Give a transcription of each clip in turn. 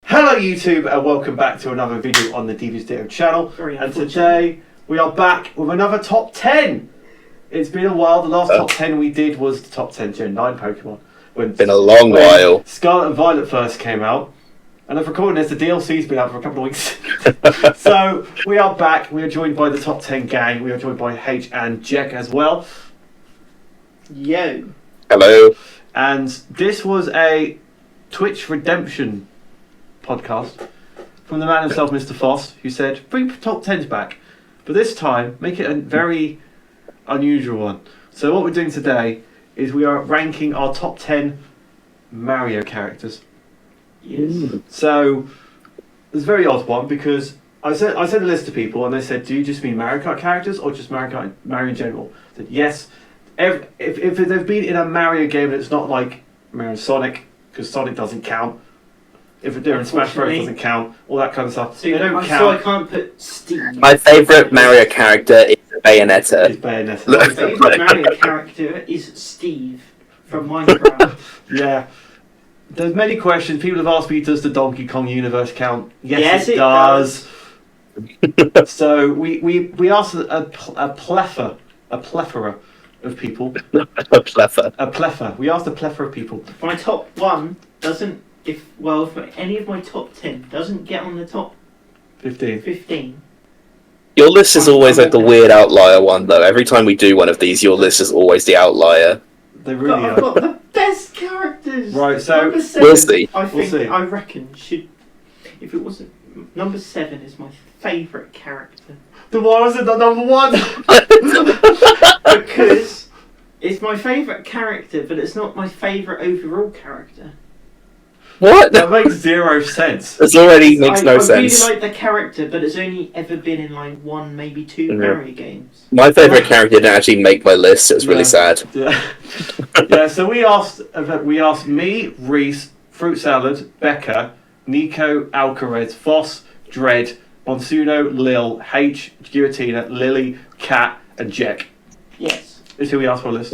Hello YouTube and welcome back to another video on the Devious Ditto channel. And today we are back with another top 10. It's been a while. The last top 10 we did was the top 10 Gen 9 Pokemon. Been a long while. Scarlet and Violet first came out. And I've recorded this, the DLC's been out for a couple of weeks. So we are back. We are joined by the top 10 gang. We are joined by H and Jack as well. Yo. Hello. And this was a Twitch redemption podcast from the man himself, Mr. Foss, who said, bring top 10s back. But this time, make it a very unusual one. So what we're doing today is we are ranking our top 10 Mario characters. Yes. So it's a very odd one because I sent a list to people and they said, do you just mean Mario Kart characters or just Mario in general? I said, yes. If they've been in a Mario game and it's not like Mario and Sonic, because Sonic doesn't count. If they're in Smash Bros, it doesn't count. All that kind of stuff. So they don't count. So I can't put Steve. My favourite Mario character is Bayonetta. It's Bayonetta. My favourite Mario character is Steve from Minecraft. Yeah. There's many questions. People have asked me, does the Donkey Kong universe count? Yes, it does. So we asked a plethora of people. A plethora. A plethora. We asked a plethora of people. My top one doesn't. If any of my top 10 doesn't get on the top 15. Your list is always like the weird outlier one, though. Every time we do one of these, your list is always the outlier. They really But I've got the best characters. Right, so number 7, we'll see. I reckon should. If it wasn't number 7 is my favourite character. Then why was it not number 1? Because it's my favourite character, but it's not my favourite overall character. What? That makes zero sense. This already makes no sense. I really like the character, but it's only ever been in like 1, maybe 2 Mario games. My favourite character didn't actually make my list. It was really sad. Yeah. Yeah. So we asked me, Reese, Fruit Salad, Becca, Nico, Alcaraz, Foss, Dread, Monsuno, Lil, H, Guillotina, Lily, Kat, and Jack. Yes. Is who we asked for a list.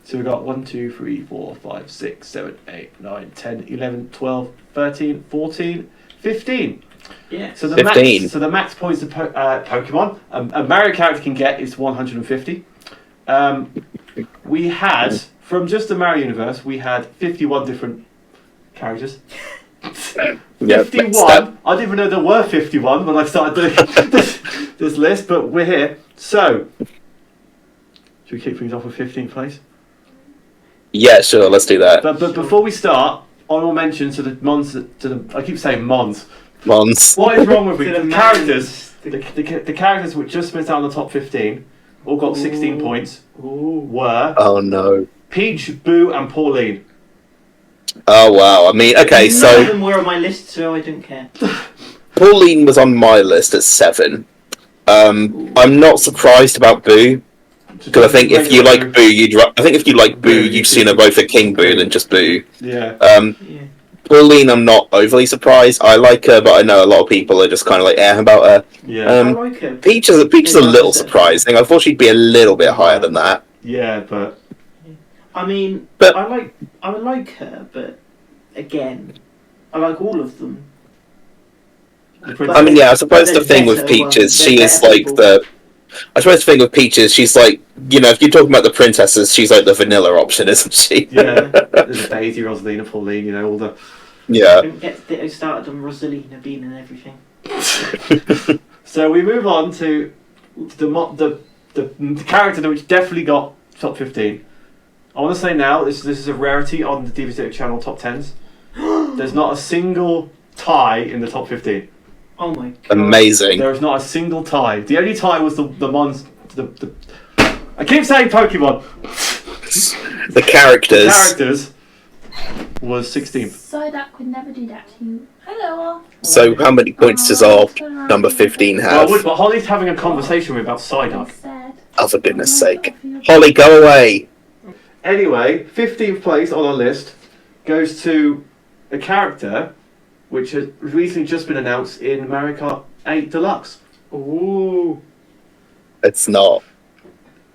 So we've got 1, 2, 3, 4, 5, 6, 7, 8, 9, 10, 11, 12, 13, 14, 15. Yeah. So the 15. max points a Pokemon a Mario character can get is 150. We had, from just the Mario universe, we had 51 different characters. 51. I didn't even know there were 51 when I started doing this list, but we're here. So, should we kick things off with 15th place? Yeah, sure. Let's do that. But before we start, honorable mention to the Mons. I keep saying Mons. Mons. What is wrong with me? To the The characters. The characters which just missed out on the top 15, all got 16 points. Were Oh no. Peach, Boo, and Pauline. Oh wow. I mean, okay, None of so them were on my list, so I don't care. Pauline was on my list at 7. I'm not surprised about Boo. Because I think if you like Boo, you'd sooner vote for King Boo than just Boo. Yeah. Yeah. Pauline, I'm not overly surprised. I like her, but I know a lot of people are just kind of like about her. Yeah. I like her. Peach is a little surprising. I thought she'd be a little bit higher than that. Yeah, but I mean, But- I like her, but again, I like all of them. I mean, yeah, I suppose the thing with Peach is she is like the... I suppose the thing with Peach is she's like, if you're talking about the princesses, she's like the vanilla option, isn't she? yeah, there's Daisy, Rosalina, Pauline, all the. I don't get started on Rosalina being in everything. So we move on to the character which definitely got top 15. I want to say now, this is a rarity on the Devious Ditto channel top 10s. There's not a single tie in the top 15. Oh my god. Amazing. There is not a single tie. The only tie was the I keep saying Pokemon. The characters. Characters was 16th. Psyduck would never do that to you. Hello. So how many points does our number 15 have? Well, but Holly's having a conversation with me about Psyduck. Oh, for goodness sake. Holly, go away. Anyway, 15th place on our list goes to a character which has recently just been announced in Mario Kart 8 Deluxe. Ooh. It's not.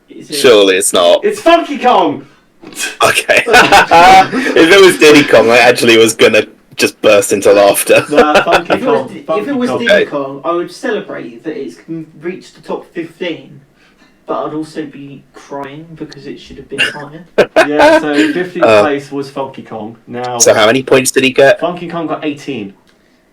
Is it? Surely it's not. It's Funky Kong! Okay. If it was Diddy Kong, I actually was gonna just burst into laughter. Nah, Funky If it Kong. was, if Funky it was Kong. Diddy Kong, I would celebrate that it's reached the top 15, but I'd also be crying because it should have been higher. Yeah, so 15th place was Funky Kong. Now, So how many points did he get? Funky Kong got 18.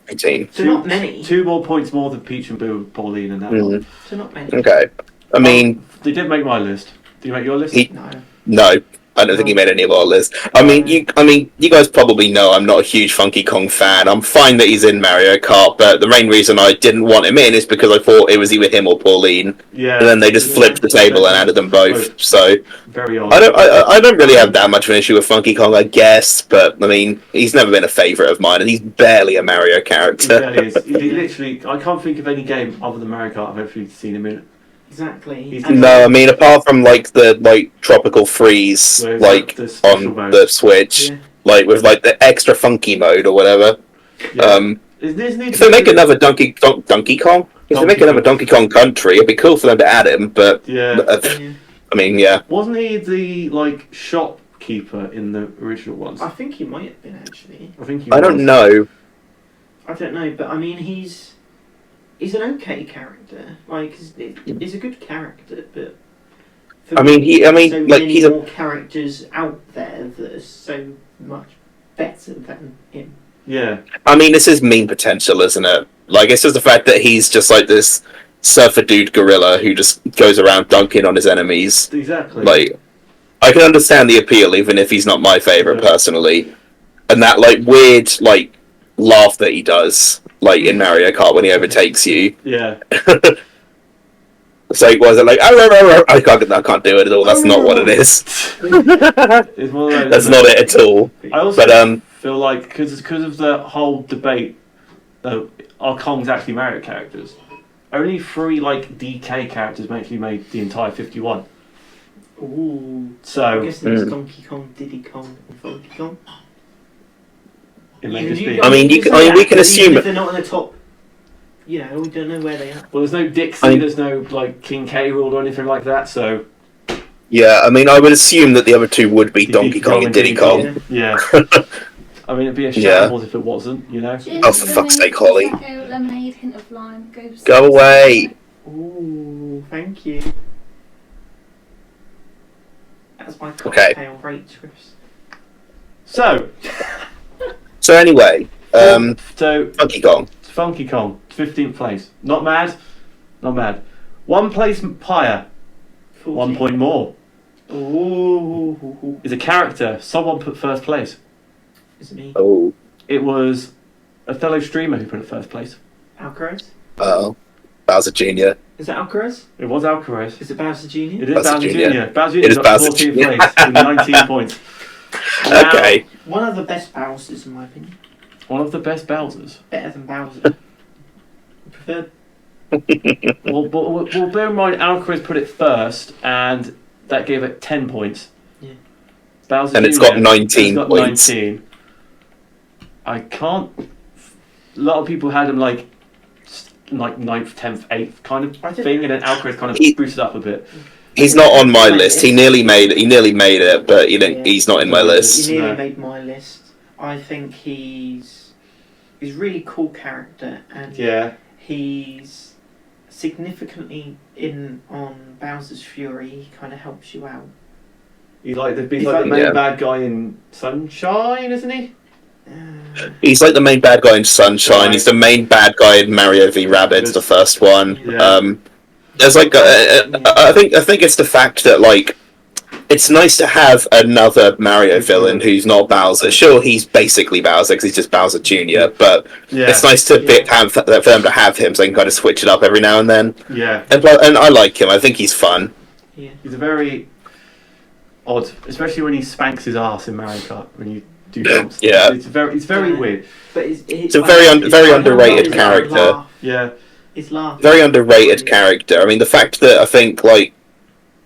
18. So not many. 2 more points more than Peach and Boo and Pauline and that one. So not many. Okay. I mean, They did make my list. Did you make your list? No. no. I don't think he made any of our list. I mean, you guys probably know I'm not a huge Funky Kong fan. I'm fine that he's in Mario Kart, but the main reason I didn't want him in is because I thought it was either him or Pauline, Yeah. and then they just flipped the table and added them both. So Very odd. I don't really have that much of an issue with Funky Kong, I guess. But I mean, he's never been a favourite of mine, and he's barely a Mario He character. really is. He literally, I can't think of any game other than Mario Kart I've actually seen him in. Exactly. He's- And No, I mean, apart from the Tropical Freeze, Where it's like the special on mode. the Switch, Yeah. like with like the extra funky mode or whatever. Yeah. Isn't he If they make another Donkey Kong, if they make another Donkey Kong Country, it'd be cool for them to add him. But Yeah. Yeah. I mean, yeah, Wasn't he the like shopkeeper in the original ones? I think he might have been actually. I think he I was. don't know. I don't know, but I mean, he's an okay character. Like, he's a good character, but for I mean, so like many he's a. more characters out there that are so much better than him. Yeah. I mean, this is mean potential, isn't it? Like, it's just the fact that he's just like this surfer dude gorilla who just goes around dunking on his enemies. Exactly. Like, I can understand the appeal, even if he's not my favorite Yeah. personally. And that like weird like laugh that he does, like in Mario Kart when he overtakes you. Yeah. So was it like I can't do it at all. That's not what it is. It's one of those. That's not it at all. I also But feel like because of the whole debate, are Kongs actually Mario characters? Only 3 like DK characters actually made the entire 51. Ooh. I So guess there's Donkey Kong, Diddy Kong, and Funky Kong. it may You- just you- be. I mean, you can- say I mean, we that, can but assume even it- if they're not in the top. You know, we don't know where they are. Well, there's no Dixie, I mean- there's no like King K. Rool or anything like that. So yeah, I mean, I would assume that the other two would be Donkey Kong and Diddy Kong. yeah. I mean, it'd be a Yeah. shambles if it wasn't. You know. Oh, for fuck's sake, Holly. Prosecco, lemonade, hint of lime. Go away. Ooh, thank you. That's my Okay. cocktail waitress. So So anyway, so Donkey Kong. Funky Kong, 15th place. Not mad. Not mad. 1 place higher, 1 point more. Ooh, Is a character someone put first place. is it me? Oh, It was a fellow streamer who put it first place. Alcaraz? Bowser Jr. Is it Alcaraz? It was Alcaraz. Is it Bowser Jr.? It is Bowser Bowser Jr. Jr. Bowser It Jr. is got Bowser 14th Jr. place with 19 points. Now, Okay. One of the best Bowsers, in my opinion. one of the best Bowsers. Better than Bowser. I prefer. Well, bear in mind, Alcaraz put it first, and that gave it 10 points. Yeah. Bowser And it's Jr. got 19 has got points. 19. I can't. A lot of people had him like 9th, 10th, 8th kind of I did- thing, and then Alcaraz kind of He- boosted up a bit. He's not on my list. He nearly made it, but he didn't, Yeah. he's not in my list. He nearly No. made my list. I think he's really cool character, and Yeah. he's significantly in on Bowser's Fury. He kind of helps you out. He's like the He's main yeah. bad guy in Sunshine, isn't he? He's like the main bad guy in Sunshine. Right. He's the main bad guy in Mario v Rabbids, the first one. Yeah. There's like, I think it's the fact that like, it's nice to have another Mario villain who's not Bowser. Sure, he's basically Bowser because he's just Bowser Jr. But Yeah. it's nice to for them to have him, so they can kind of switch it up every now and then. Yeah. And I like him. I think he's fun. Yeah. He's a very odd, especially when he spanks his ass in Mario Kart when you do jumps. Yeah. It's very Yeah. weird. But It's a very underrated character. Yeah. His laugh. Very underrated character. I mean, the fact that I think like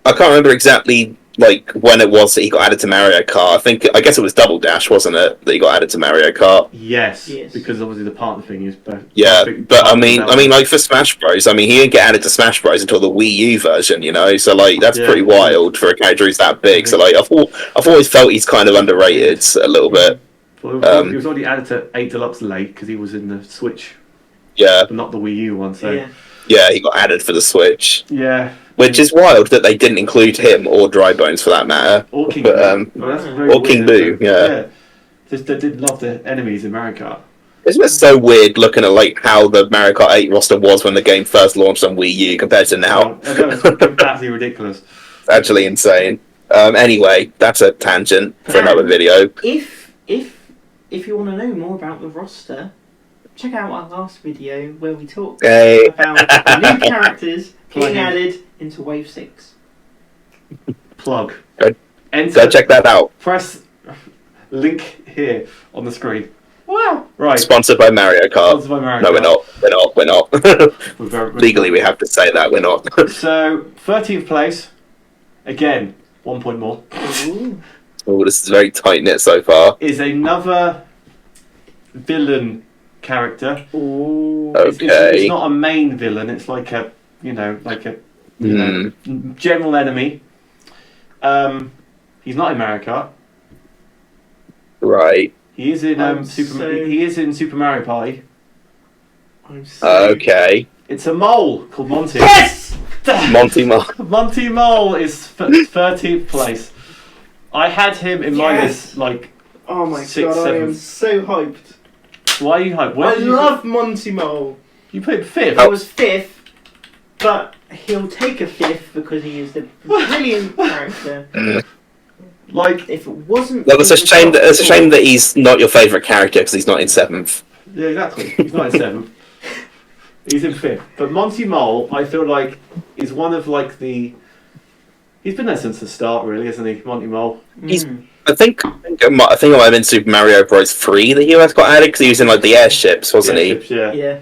I can't remember exactly like when it was that he got added to Mario Kart. I guess it was Double Dash, wasn't it, that he got added to Mario Kart? Yes. Yes. Because obviously the partner thing is better. Yeah, but I mean, like for Smash Bros, I mean, he didn't get added to Smash Bros until the Wii U version, you know. So like, that's Yeah. pretty wild for a character who's that big. So like, I've always felt he's kind of underrated a little bit. Well, he was already added to 8 Deluxe late because he was in the Switch, Yeah, but not the Wii U one. So Yeah. he got added for the Switch, yeah. which is wild that they didn't include him or Dry Bones for that matter. Or King But, Boo. Well, that's very or weird, King isn't Boo, it? yeah. Just they did love the enemies in Mario Kart. Isn't it so weird looking at like how the Mario Kart 8 roster was when the game first launched on Wii U compared to now? I know, it's completely ridiculous. It's actually insane. Anyway, that's a tangent for another video. If you want to know more about the roster, check out our last video where we talked Hey. about the new characters Plug being in. added into Wave 6. Plug. Go Enter. check that out. Press link here on the screen. Wow. Right. Sponsored by Mario Kart. Sponsored by Mario No, we're Kart. not. We're very- Legally, we have to say that we're not. So 13th place. Again, 1 point more. Ooh. Oh, this is very tight knit so far. Is another villain character. Ooh. It's not a main villain. It's like a general enemy. He's not in Mario Kart. Right. He is in I'm He is in Super Mario Party. I'm so... Okay. It's a mole called Monty. Yes! Monty Mole. Monty Mole is 13th place. I had him in my Yes! list like Oh my 6th, god, I am 7th. so hyped. Why are you hyped? Where I did you love Monty Mole. put, you put him 5th. I was 5th, but he'll take a 5th because he is the brilliant character. Like If it wasn't... Well, it's a for the shame. top It's a shame four- that he's not your favourite character because he's not in 7th. yeah, exactly. He's not in 7th. He's in 5th. But Monty Mole, I feel like, is one of like the. He's been there since the start, really, isn't he, Monty Mole? He's- Mm. I think it might have been Super Mario Bros. 3 that he got added because he was in like the airships, wasn't he? Airships, yeah.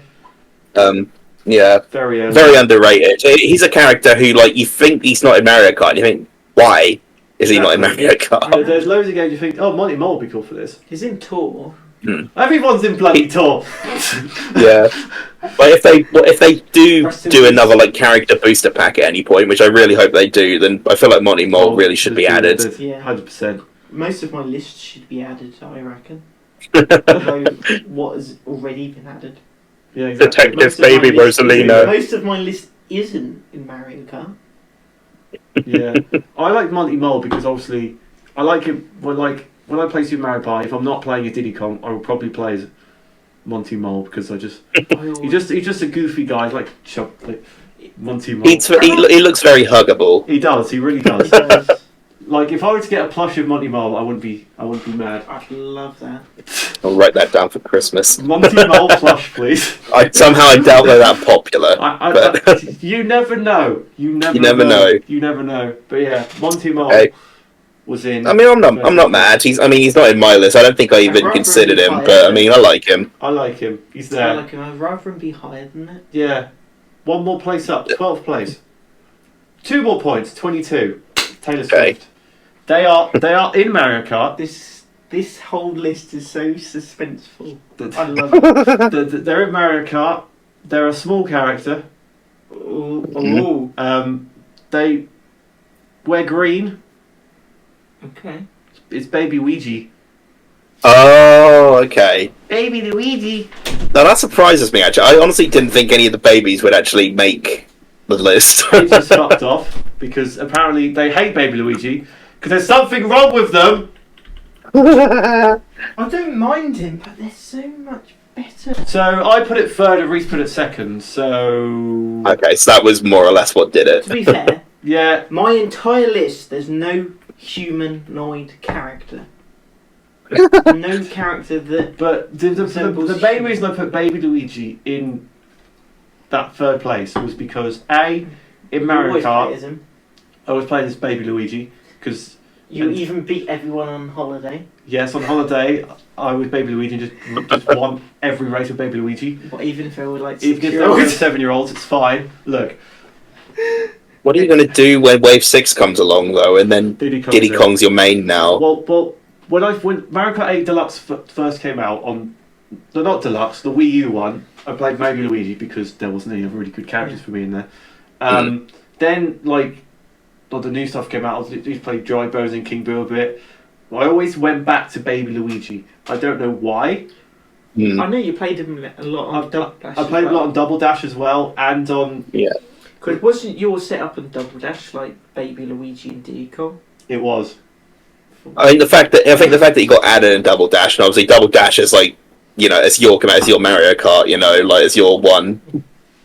Yeah. Yeah, Very early. very underrated. He's a character who like you think he's not in Mario Kart, and you think why is he not in Mario Yeah, Kart? there's loads of games you think, oh, Monty Mole would be cool for this. He's in Tour. Everyone's in bloody Tor. Yeah, but if they do Rest in do peace. another like character booster pack at any point, which I really hope they do, then I feel like Monty Mole really should be added. Yeah. 100%. Most of my list should be added, I reckon. Although what has already been added. Yeah, exactly. Detective Most of my Baby list Rosalina. Most of my list isn't in Mario Kart. Yeah, I like Monty Mole because obviously I like him when I play Super Mario Party. If I'm not playing a Diddy Kong, I will probably play as Monty Mole because he's just a goofy guy like Monty Mole. He looks very huggable. He does. He really does. I'd Like if I were to get a plush of Monty Mole, I wouldn't be mad. love that. I'll write that down for Christmas. Monty Mole plush, please. Somehow I doubt they're that popular. But You never know. You never know. You never know. But yeah, Monty Mole Hey. was in. I mean, I'm not mad. He's not in my list. I don't think I even rather considered be him, higher. but I mean, I like him. I like him. He's I there. like him. I'd rather him be higher than that. Yeah. One more place up. 12th place. 2 more points. 22. Taylor Swift. Okay. They are in Mario Kart. This whole list is so suspenseful. I The- love it. They're in Mario Kart. They're a small character. Ooh. They wear green. Okay. It's Baby Luigi. Oh, okay. Baby Luigi. Now that surprises me. Actually, I honestly didn't think any of the babies would actually make the list. They just fucked off because apparently they hate Baby Luigi because there's something wrong with them. I don't mind him, but they're so much better. So I put it third and Reese put it second. So Okay, so that was more or less what did it. To be fair, yeah, my entire list, there's no humanoid character. No character that... but the Resembles main human. reason I put Baby Luigi in that third place was because in Mario always Kart play as him. I was playing as Baby Luigi because You And- even beat everyone on holiday. yes, on holiday I was Baby Luigi and just won every race with Baby Luigi. But even if they were like Even if they were 6-year-olds. 7-year-olds, it's fine. Look, What are you going to do when Wave 6 comes along, though, and then Diddy Kong's Diddy in. Kong's your main now? Well, when Mario Kart 8 Deluxe first came out on not Deluxe, the Wii U one, I played Baby Luigi because there wasn't any other really good characters for me in there. Then the new stuff came out. I used to play Dry Bones and King Boo a bit. I always went back to Baby Luigi. I don't know why. I know you played him a lot on Double Dash. I played a lot on Double Dash as well, and on... Because wasn't your setup on Double Dash like Baby Luigi and Diddy Kong? It was. I think the fact that you got added in Double Dash, and obviously Double Dash is like, you know, it's your Mario Kart, you know, like it's your one.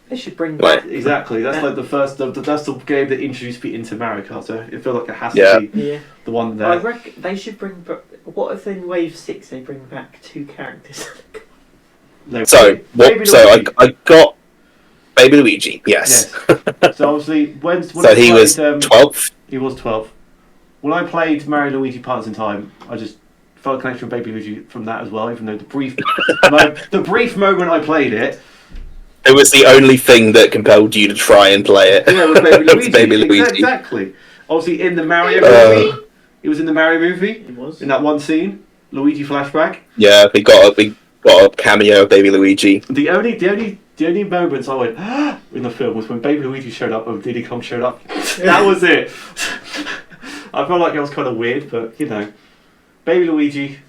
They should bring Like, back. Exactly. That's like the first. That's the game that introduced me into Mario Kart. So it feels like it has to be Yeah. the one I there. reckon they should bring back. What if in Wave 6 they bring back 2 characters? No, so Baby what? So Luigi. I got Baby Luigi. Yes. So obviously when So I he played, was 12th. He was 12. When I played Mario Luigi Partners in Time, I just felt a connection with Baby Luigi from that as well. Even though the brief moment I played it. It was the only thing that compelled you to try and play it. Yeah, it was Baby Luigi. Baby Luigi. Exactly. Obviously, in the Mario movie, he was in the Mario movie. It was. In that one scene, Luigi flashback. Yeah, we got a cameo of Baby Luigi. The only moments I went in the film was when Baby Luigi showed up and Diddy Kong showed up. That was it. I felt like it was kind of weird, but you know, Baby Luigi.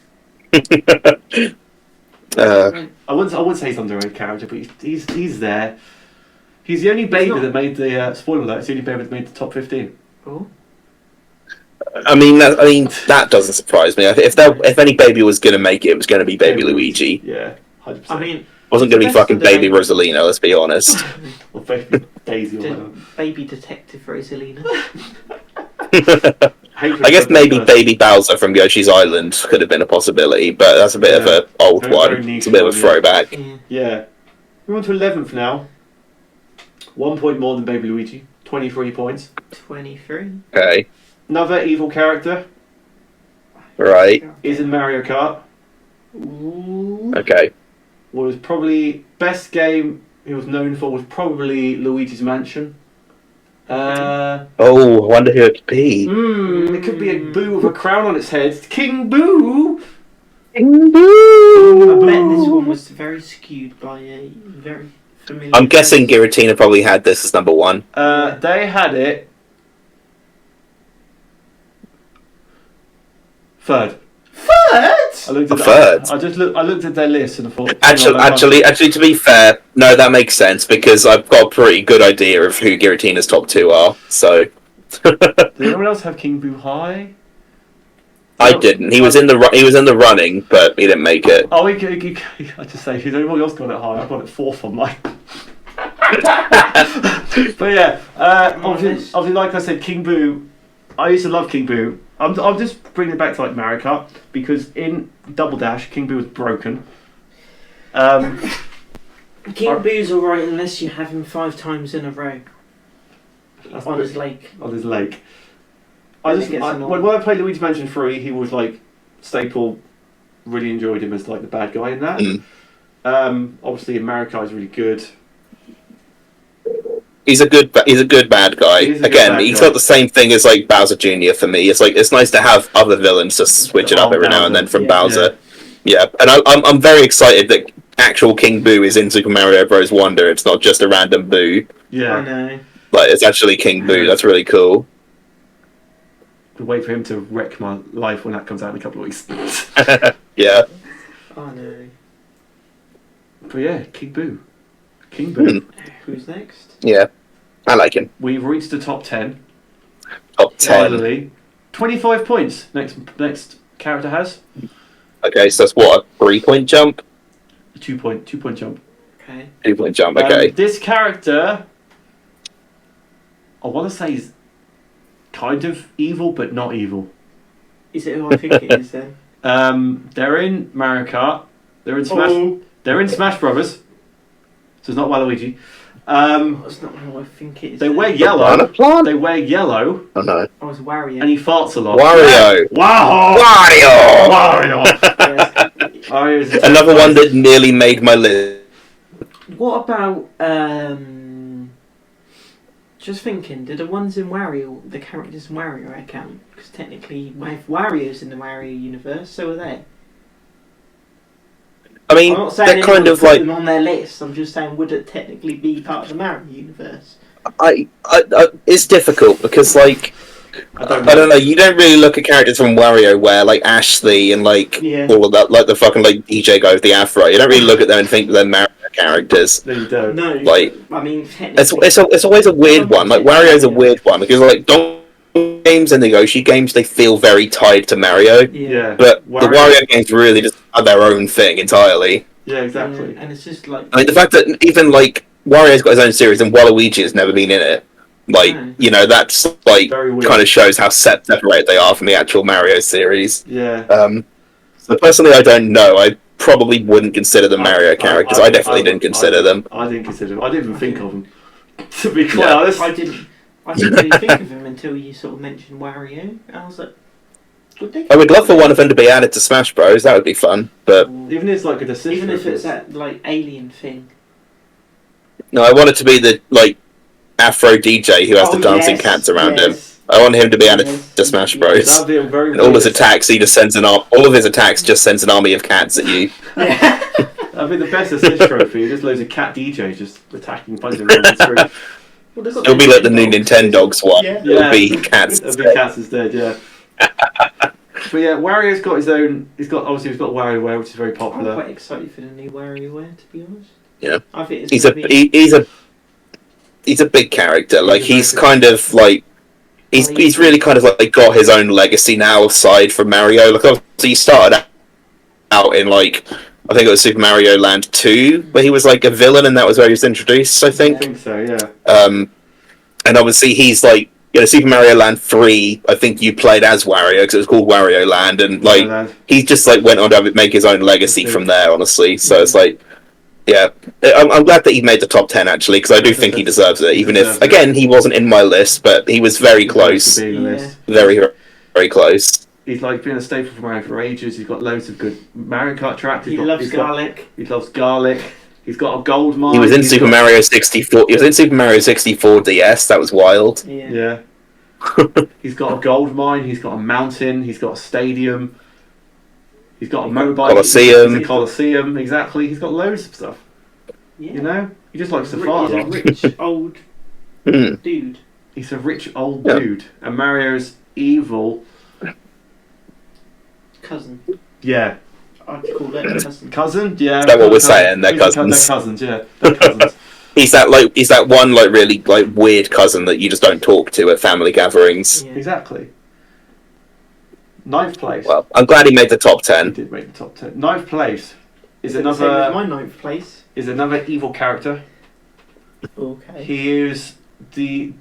I wouldn't say he's underrated character, but he's there. He's the only baby not. that made the spoiler alert. It's the only baby that made the top 15. Oh. I mean, that doesn't surprise me. If any baby was going to make it, it was going to be Baby Luigi. Yeah, 100%. I mean, It wasn't going to be That's fucking the Baby baby. Rosalina. Let's be honest. or Baby Daisy or the whatever. baby detective Rosalina. I guess maybe Baby Bowser from Yoshi's Island could have been a possibility, but that's a bit of an old Very, one. very niche It's a bit of a one, yeah. throwback. Yeah. Yeah. We're on to 11th now. 1 point more than Baby Luigi. 23 points. 23. Okay, Another evil character right. is in Mario Kart. Ooh. Okay. Was probably best game he was known for was probably Luigi's Mansion. Oh, I wonder who it could be. It could be a Boo with a crown on its head. King Boo! I bet this one was very skewed by a very familiar. I'm guessing face. Giratina probably had this as number 1. They had it third. I looked at Third? I looked at their list and I thought. Actually, to be fair, no, that makes sense because I've got a pretty good idea of who Giratina's top 2 are. So Did anyone else have King Boo high? I didn't. He was in the running, but he didn't make it. Oh, I just say, if anyone else got it high, I got it fourth on mine. But yeah, obviously, like I said, King Boo. I used to love King Boo. I'm just bringing it back to like Mario Kart because in Double Dash, King Boo was broken. King Boo's alright unless you have him 5 times in a row on his lake. On his lake. Then it gets annoying. When I played Luigi Mansion 3, he was like staple. Really enjoyed him as like the bad guy in that. Obviously, in Mario Kart is really good. He's a good bad guy. He is a good Again, bad he's guy. got the same thing as like Bowser Jr. for me. It's like it's nice to have other villains to switch it up every now and then from Bowser. Yeah, and I'm very excited that actual King Boo is in Super Mario Bros. Wonder. It's not just a random Boo. I Yeah. know. Like it's actually King Boo. That's really cool. Wait for him to wreck my life when that comes out in a couple of weeks. Yeah. I know. But yeah, King Boo. King Boo. Who's next? Yeah. I like him. We've reached the top 10. Top 10. Finally. 25 points. Next character has. Okay, so that's what, a 3-point jump? A 2-point jump. Okay. 2-point jump, okay. This character, I want to say is kind of evil, but not evil. Is it who I think it is then? They're in Mario Kart. They're in Smash. They're in Smash Brothers. So it's not Waluigi. That's not who I think it is. They then. wear yellow. Banana plant? They wear yellow, Oh no. Oh, it's Wario. and he farts a lot. Wario! Wow! Wario! Yes. Wario's Another one that nearly made my list. What about just thinking, do the ones in Wario, the characters in Wario count? Because technically, if Wario's in the Wario universe, so are they. I mean, I'm not saying they're anyone kind of put like them on their list. I'm just saying, would it technically be part of the Mario universe? it's difficult because like I don't I don't know. know. You don't really look at characters from WarioWare like Ashley and like Yeah. all of that, like the fucking like DJ guy with the afro. You don't really look at them and think they're Mario characters. No, you don't. No, Like, I mean, technically, It's always a weird one. Like Wario's a weird one because like Donkey games and the Yoshi games they feel very tied to Mario, Yeah. but the Wario- Wario games really just are their own thing entirely. Yeah, exactly. And it's just like, I mean, the fact that even like Wario's got his own series and Waluigi has never been in it, like No. you know, that's like Very weird. kind of shows how separated they are from the actual Mario series. Yeah. So personally, I don't know. I probably wouldn't consider them Mario characters. I definitely didn't consider them. I didn't consider them. I didn't even think of them. To be quite Yeah. honest. I didn't really think of him until you sort of mentioned Wario. And I was like, would they? I would love for one of them to be added to Smash Bros. That would be fun. But Even if it's like a decision. Even if it's that like alien thing. no, I want it to be the like Afro DJ who has the dancing yes, cats around him. yes. I want him to be added Yes. to Smash Bros. That'd be a very And all his weird- attacks, he just sends all of his attacks just sends an army of cats at you. Yeah. That'd be the best assist trophy. Just loads of cat DJs just attacking, punching around the screen. Well, they've got It'll be like the new Nintendogs. Nintendogs one. Yeah. It'll be cats. It'd be cats instead, yeah. But yeah, Wario's got his own. He's got WarioWare, which is very I'm popular. quite excited for the new WarioWare, to be honest. Yeah. I think it's He's a gonna be- he's a big character. Like He's a he's very kind of like he's really kind of like got his own legacy now aside from Mario. Like obviously he started out in like I think it was Super Mario Land 2 where he was like a villain and that was where he was introduced, I I think. think so, yeah. And obviously he's like Super Mario Land 3, I think you played as Wario because it was called Wario Land, and like he just like went on to make his own legacy from there, honestly. So it's like, yeah, I'm glad that he made the top 10 actually because I do think he deserves it. Even if again he wasn't in my list, but he was very close, Being on the list. very very close. He's like been a staple for Mario for ages. He's got loads of good Mario Kart tracks. He loves garlic. He loves garlic. He's got a gold mine. He was in He's Super got- Mario 64. He was in Super Mario 64 DS. That was wild. Yeah. Yeah. He's got a gold mine. He's got a mountain. He's got a stadium. He's got a motorbike. Coliseum. He's a Coliseum. Exactly. He's got loads of stuff. Yeah. You know. He just likes to He's fart. a a lot. rich old Hmm. dude. He's a rich old Yeah. dude, and Mario's evil. Cousin. Yeah. I'd call it a cousin. Cousin. Yeah. Is that what we're saying? They're cousins. They're cousins. Yeah. They're cousins. He's that one like really like weird cousin that you just don't talk to at family gatherings. Yeah. Exactly. Ninth place. Well, I'm glad he made the top He 10. did make the top 10. Ninth place is The same as my another ninth place. evil character. Okay. He is the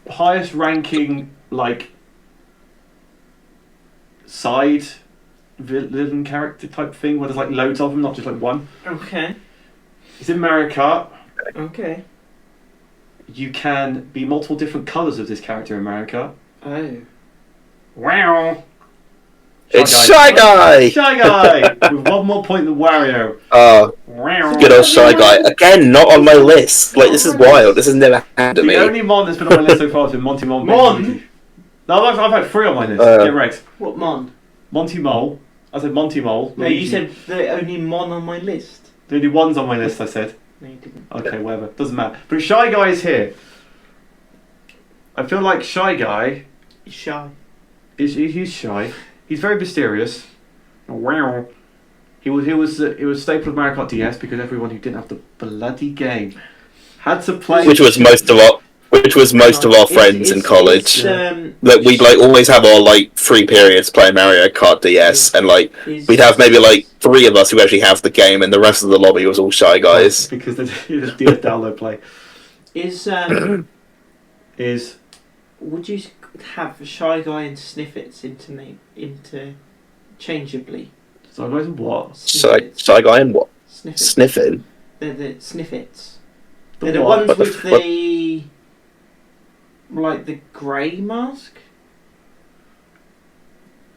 highest ranking like side villain character type thing where there's like loads of them, not just like one. Okay. He's in Mario Kart. Okay. You can be multiple different colours of this character in Mario Kart. Oh. Wow. It's Shy Guy. Shy Guy with one more point than Wario. Oh, Wow. good old Shy Guy. Again, not on my list. Like this is wild. This has never happened to The me. only Mon that's been on my list so far has been Monty Mole. Mon? No, I've had 3 on my list. Get wrecked. What mon? Monty Mole. I said Monty Mole. No, you said the only mon on my list. The only one's on my list, I said. No, you didn't. Okay, whatever. Doesn't matter. But Shy Guy is here. I feel like Shy Guy He's shy. he's shy. He's very mysterious. Wow. He was staple of Mario Kart DS because everyone who didn't have the bloody game had to play. Which was most of our friends in college. That we'd like always have our like free periods playing Mario Kart DS, and like we'd have maybe like 3 of us who actually have the game, and the rest of the lobby was all Shy Guys. because the DS download play Is is would you have Shy Guy and Sniffets interchangeably? so guys what? Shy Guy and what? Sniffets. Sniffing. They're the Sniffets. The They're the what? ones with the like the grey mask.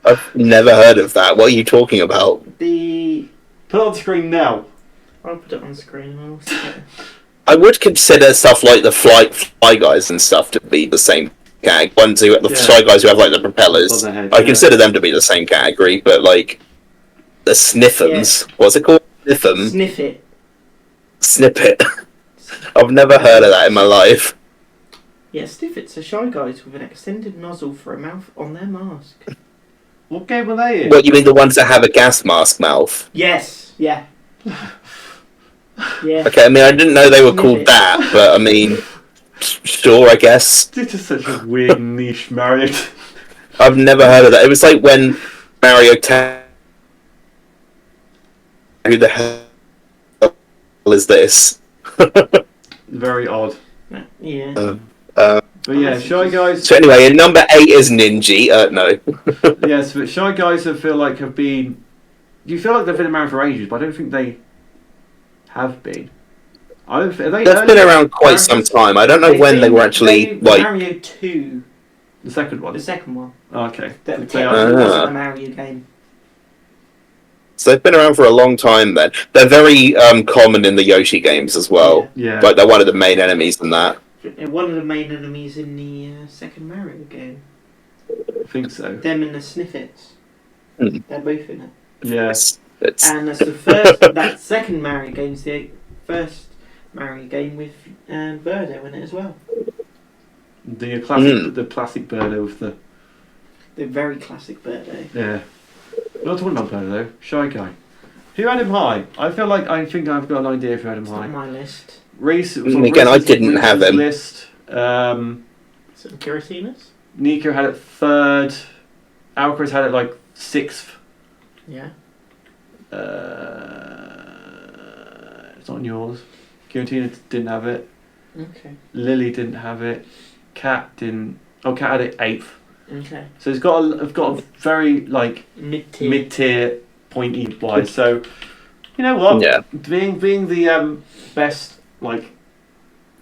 I've never heard of that. What are you talking about? The Put it on screen now. I'll put it on screen. I'll see it. I would consider stuff like the fly guys and stuff to be the same category. Ones who the Yeah. Shy Guys who have like the propellers. On their head, I yeah. consider them to be the same category, but like the Sniffums. What's it called? Sniffum. Sniff it. Snippet. I've never heard of that in my life. Yeah, Sniffits are Shy Guys with an extended nozzle for a mouth on their mask. What game were they in? What, you mean the ones that have a gas mask mouth? Yes, yeah. Yeah. Okay, I mean, I didn't know they were Sniffit. called that, but I mean, sure, I guess. This is such a weird niche, Mario. I've never heard of that. It was like when Mario who the hell is this? Very odd. Yeah. But yeah, Shy Guys. So anyway, in number 8 is Ninja. No. Yes, but Shy Guys I feel like have been. You feel like they've been around for ages, but I don't think they have been. Are they They've early been around quite some characters? time. I don't know when they were actually like. Mario 2, The second one. the second one. Oh, okay. That They technically are- wasn't a Mario game. So they've been around for a long time. Then they're very common in the Yoshi games as well. Yeah. Like they're one of the main enemies in that. Yeah. One of the main enemies in the second Mario game. I think so. Them and the Sniffits. Hmm. They're both in it. Yeah. It's And that's the first. That second Mario game's the first Mario game with Birdo in it as well. The classic, the classic Birdo with the. The very classic Birdo. Yeah. We're not talking about Birdo though. Shy Guy. Who had him high? I think I've got an idea who had him It's not on high. my list. Reese. It was Mm, on again, I Reese's- didn't have Reese's him. List. Is it Giratinas? Nico had it third. Alcaraz had it like sixth. Yeah. It's not on yours. Giratina didn't have it. Okay. Lily didn't have it. Cat didn't. Oh, Cat had it eighth. Okay. So it's got a very like Mid-tier. mid-tier pointy wise. So you know what? Yeah. Being the best like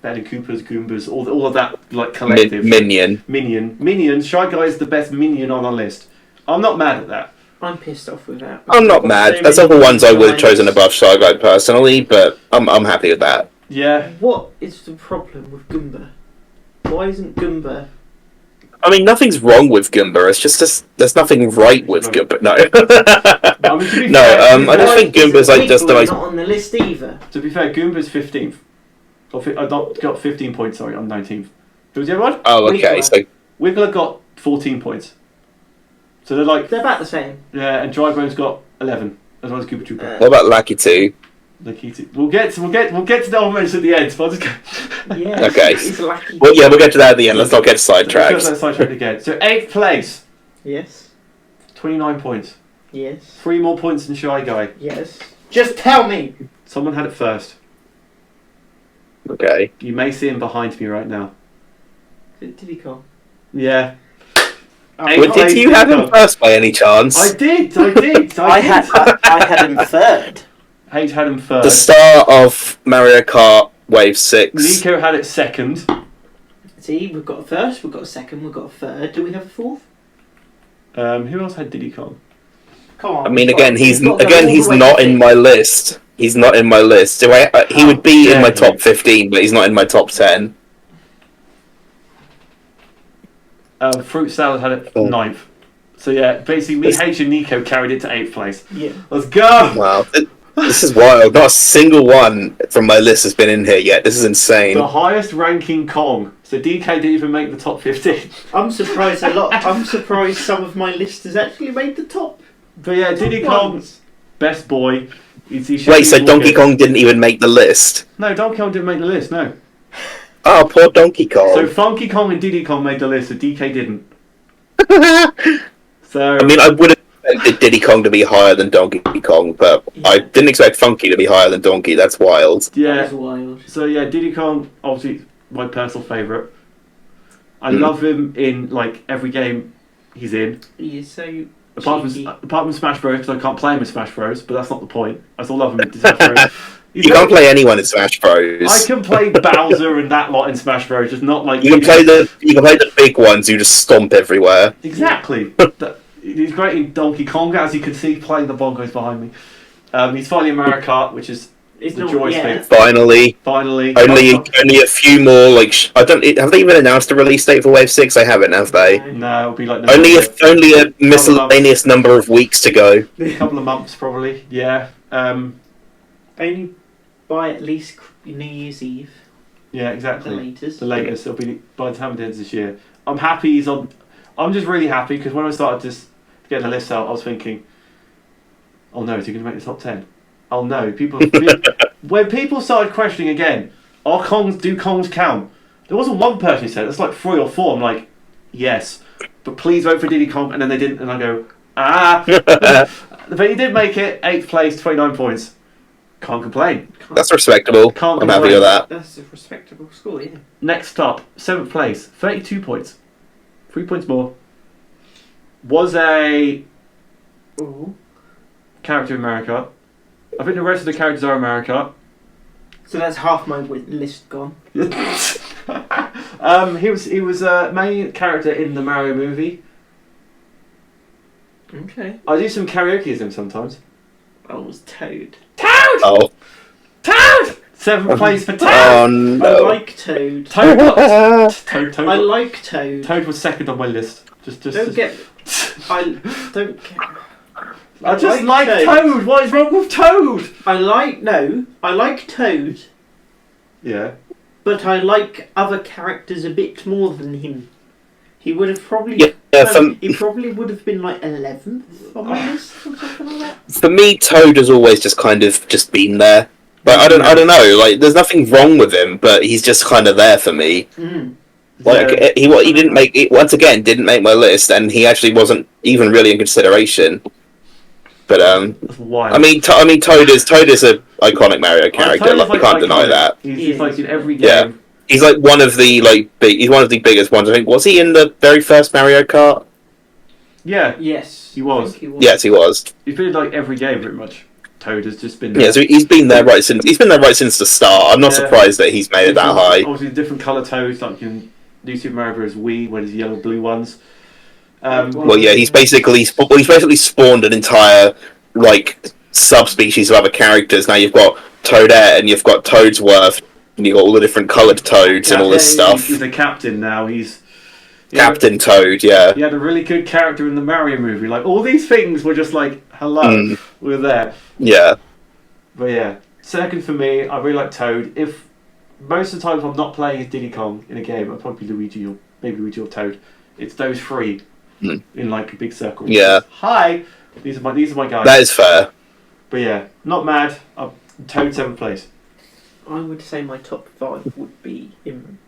Betty Coopers, Goombas, all of that like collective Minion. minion. Shy Guy is the best minion on our list. I'm not mad at that. I'm pissed off with that. I'm not I've got mad. so There's many other ones I would have lines. chosen above Shy Guy personally, but I'm happy with that. Yeah. What is the problem with Goomba? Why isn't Goomba? I mean, nothing's wrong with Goomba. It's just there's nothing right with Goomba. No. I mean, to be No, fair, I just Why think is Goomba's like just the Wiggly most. not on the list either. To be fair, Goomba's 15th. I got 15 points. Sorry, I'm 19th. Who was the other one? Oh, okay. Wiggler. So Wiggler got 14 points. So they're like, They're about the same. yeah, and Dry Bones got 11 as well as Koopa Troopa. what about Lucky 2? We'll get to the elements at the end. So I'll just go. Yeah. Okay. It's lucky. Well, yeah, we'll get to that at the end. Let's not get Let's sidetracked. sidetracked again. So 8th place, Yes. 29 points. Yes. 3 more points than Shy Guy. Yes. Just tell me. Someone had it first. Okay. You may see him behind me right now. Did he call? Yeah. Well, did you have him first by any chance? I did. I had him third. H had him The first. star of Mario Kart Wave 6. Nico had it second. See, we've got a first, we've got a second, we've got a third. Do we have a fourth? Who else had Diddy Kong? Come on. I mean, we've again, got- he's we've got to go all the he's way not to in six. my list. He's not in my list. So he would be in my dare top 15, but he's not in my top 10. Fruit Salad had it Oh. ninth. So yeah, basically me, H and Nico carried it to 8th place. Yeah. Let's go! Wow. This is wild. Not a single one from my list has been in here yet. This is insane. The highest ranking Kong. So DK didn't even make the top 15. I'm surprised a lot. I'm surprised some of my list has actually made the top. But yeah, Diddy top Kong, ones. best boy. He Wait, so Donkey Kong didn't even make the list? No, Donkey Kong didn't make the list, no. Oh, poor Donkey So Kong. Funky Kong and Diddy Kong made the list, so DK didn't. So I mean, I would have expected Diddy Kong to be higher than Donkey Kong, but I didn't expect Funky to be higher than Donkey. That's wild. yeah. That was wild. So yeah, Diddy Kong, obviously my personal favourite. I love him in like every game he's in. He is so Apart cheeky. from Smash Bros, because I can't play him in Smash Bros, but that's not the point. I still love him in Smash Bros. He's You can't very- play anyone in Smash Bros. I can play Bowser and that lot in Smash Bros, just not like You can play the big ones who just stomp everywhere. Exactly. He's great in Donkey Kong, as you can see, playing the bongos behind me. He's finally in Mario Kart, which is It's the not joystick. yeah. Finally, Finally. only a few more. Like I don't. Have they even announced a release date for Wave 6? They haven't, have they? No, it'll be like Only a miscellaneous number of weeks to go. a couple of months, probably. Yeah. Only by at least New Year's Eve. Yeah, the exactly. latest. The latest. It'll be by the time it ends this year. I'm happy he's on. I'm just really happy because when I started just getting the list out, I was thinking, oh no, is he going to make the top 10? Oh no, when people started questioning again, do Kongs count? There wasn't one person who said it. It's like 3 or 4. I'm like, yes, but please vote for Diddy Kong, and then they didn't, and I go, but he did make it 8th place, 29 points. Can't complain. That's respectable. Can't I'm happy complain. with that. That's a respectable score, yeah. Next up, 7th place, 32 points, 3 points more. Was a Ooh. character in America. I think the rest of the characters are America. So that's half my list gone. He was a main character in the Mario movie. Okay. I do some karaoke with him sometimes. I was Toad. Toad! Oh. Toad! 7th place for Toad! Oh I no. like Toad. Toad got... Toad I like Toad. Toad was second on my list. Don't get. I don't get. I just like Toad. What is wrong with Toad? I like Toad, Yeah. but I like other characters a bit more than him. He would have probably. He probably would have been like 11th on my list or something like that. For me, Toad has always just kind of just been there. But I don't know. Like, there's nothing wrong with him, but he's just kind of there for me. Mm. Like, he didn't make it once again. Didn't make my list, and he actually wasn't even really in consideration. But That's wild. I mean, Toad is a iconic Mario character. Toad is, Like, you can't deny iconic. that. He's like in every game. Yeah. He's like one of the he's one of the biggest ones. I think, was he in the very first Mario Kart? Yeah. Yes, He was. I think he was. Yes, he was. He's been in like every game pretty much. Toad has just been there. Yeah, so he's been there right since the start. I'm not Yeah. surprised that he's made it that high. Obviously, different colour Toads, like in New Super Mario Bros. Wii, where there's yellow blue ones. Well, yeah, he's basically spawned an entire like subspecies of other characters. Now you've got Toadette and you've got Toadsworth, and you've got all the different coloured Toads and all this stuff. He's a captain now. He's Captain Toad, yeah. He had a really good character in the Mario movie. Like all these things were just like, hello, we're there. Yeah. But yeah, second for me, I really like Toad. If most of the time if I'm not playing as Diddy Kong in a game, I'll probably Luigi or maybe Luigi or Toad. It's those three in like a big circle. Yeah. Hi, these are my guys. That is fair. But yeah, not mad. Toad 7th place. I would say my top 5 would be him.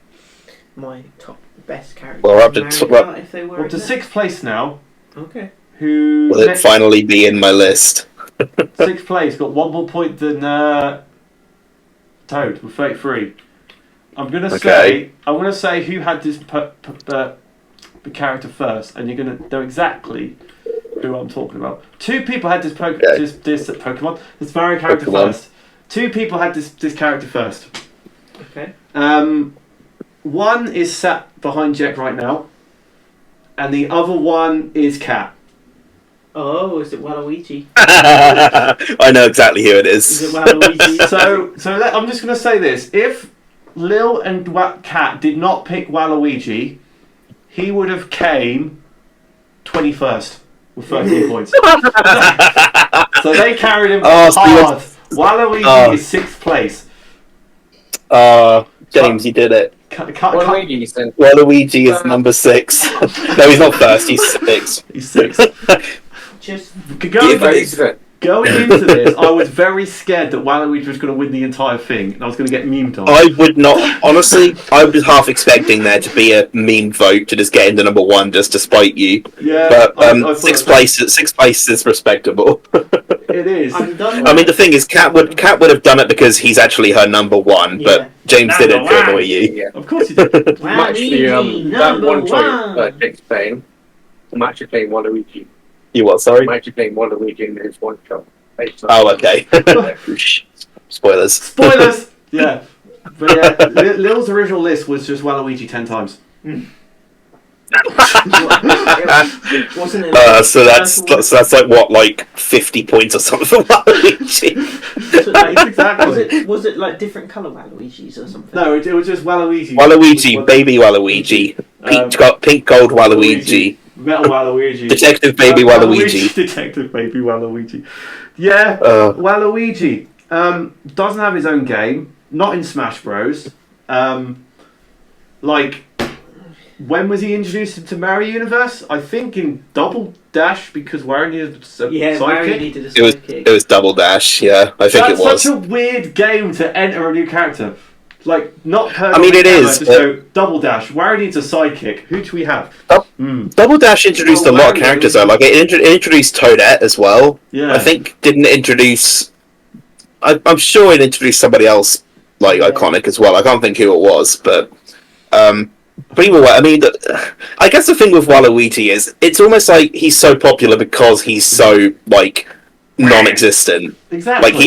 My top best character. Well, we're up to if they were We're up to 6th place now. Okay. Who? Will it finally be in my list? 6th place, got 1 more point than Toad with 33. I'm gonna say who had this character first, and you're gonna know exactly who I'm talking about. 2 people had this Pokemon, this Mario character first. 2 people had this character first. Okay. One is sat behind Jack right now, and the other one is Kat. Oh, is it Waluigi? I know exactly who it Is is. it Waluigi? I'm just going to say this. If Lil and Kat did not pick Waluigi, he would have came 21st with 13 points. So they carried him hard. Waluigi is 6th place. James, you did it. Waluigi is number 6. No, he's not first, he's 6. He's 6th. Just Going into this, I was very scared that Waluigi was going to win the entire thing, and I was going to get memed on. I would not, honestly, I was half expecting there to be a meme vote to just get into number 1 just to spite you. Yeah, But I thought 6th place is respectable. It is. I mean, the thing is, Kat would have done it because he's actually her number 1, but James did it to annoy you. Yeah, of course you did. Waluigi, that number one choice 1. Jake's playing. I'm actually playing Waluigi. You what, sorry? I'm actually playing Waluigi in his one shot. Oh, okay. Spoilers. Spoilers! Yeah. But yeah, Lil's original list was just Waluigi 10 times. Wasn't it? So that's like what, like 50 points or something for Waluigi. Exactly. Was it like different colour Waluigis or something? No, it was just Waluigi. Waluigi, baby Waluigi, pink gold Waluigi, Metal Waluigi, Detective Baby Waluigi. Detective Baby Waluigi. Yeah, Waluigi doesn't have his own game. Not in Smash Bros. Like, when was he introduced into Mario Universe? I think in Double Dash, because Wario needed a Yeah, Mario sidekick. needed a It was sidekick. it was Double Dash. Yeah, I think That's it was. such a weird game to enter a new character. Like, not heard I mean, of it ever, is, Just but- go, Double Dash, Wario needs a sidekick. Who do we have? Double Dash introduced Well, a lot of Wario characters was- though. Like it introduced Toadette as well. Yeah. I think didn't it introduce. I'm sure it introduced somebody else like iconic as well. I can't think who it was, but either way, I mean, I guess the thing with Waluigi is it's almost like he's so popular because he's so like non-existent. Exactly. Like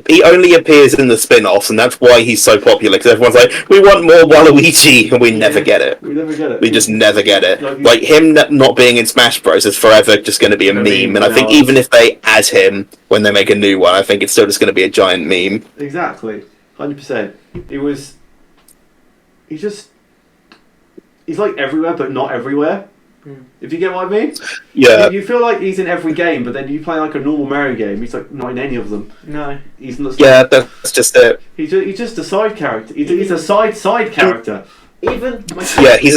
he only appears in the spin-offs, and that's why he's so popular. Because everyone's like, we want more Waluigi, and we never get it. We never get it. We just never get it. Like, Like him not being in Smash Bros is forever just going to be a meme, and I think even if they add him when they make a new one, I think it's still just going to be a giant meme. Exactly. 100%. He's like everywhere, but not everywhere. If you get what I mean? Yeah, You feel like he's in every game, but then you play like a normal Mario game, he's like not in any of them. No. He's not. yeah, that's just it. He's just a side character. He's a side character. Even Yeah, he's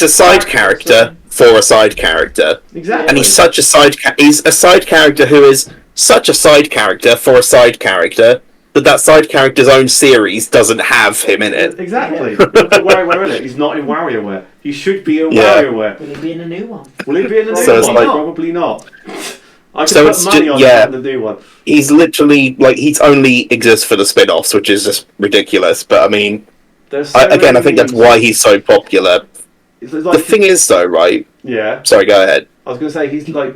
a side character for a side character, Exactly. and he's such a he's a side character who is such a side character for a side character that side character's own series doesn't have him in it. Exactly. Look at WarioWare in it. He's not in WarioWare. He should be in Yeah. WarioWare. will he be in a new one? Will he be in the new So it's one? like- Probably not. I could So put it's money ju- on yeah. the new one. He's literally like he's only exists for the spin-offs, which is just ridiculous. But I mean, There's so I many think that's memes. why he's so popular. It's like, The thing is, though, right? yeah. Sorry, go ahead. I was going to say he's like,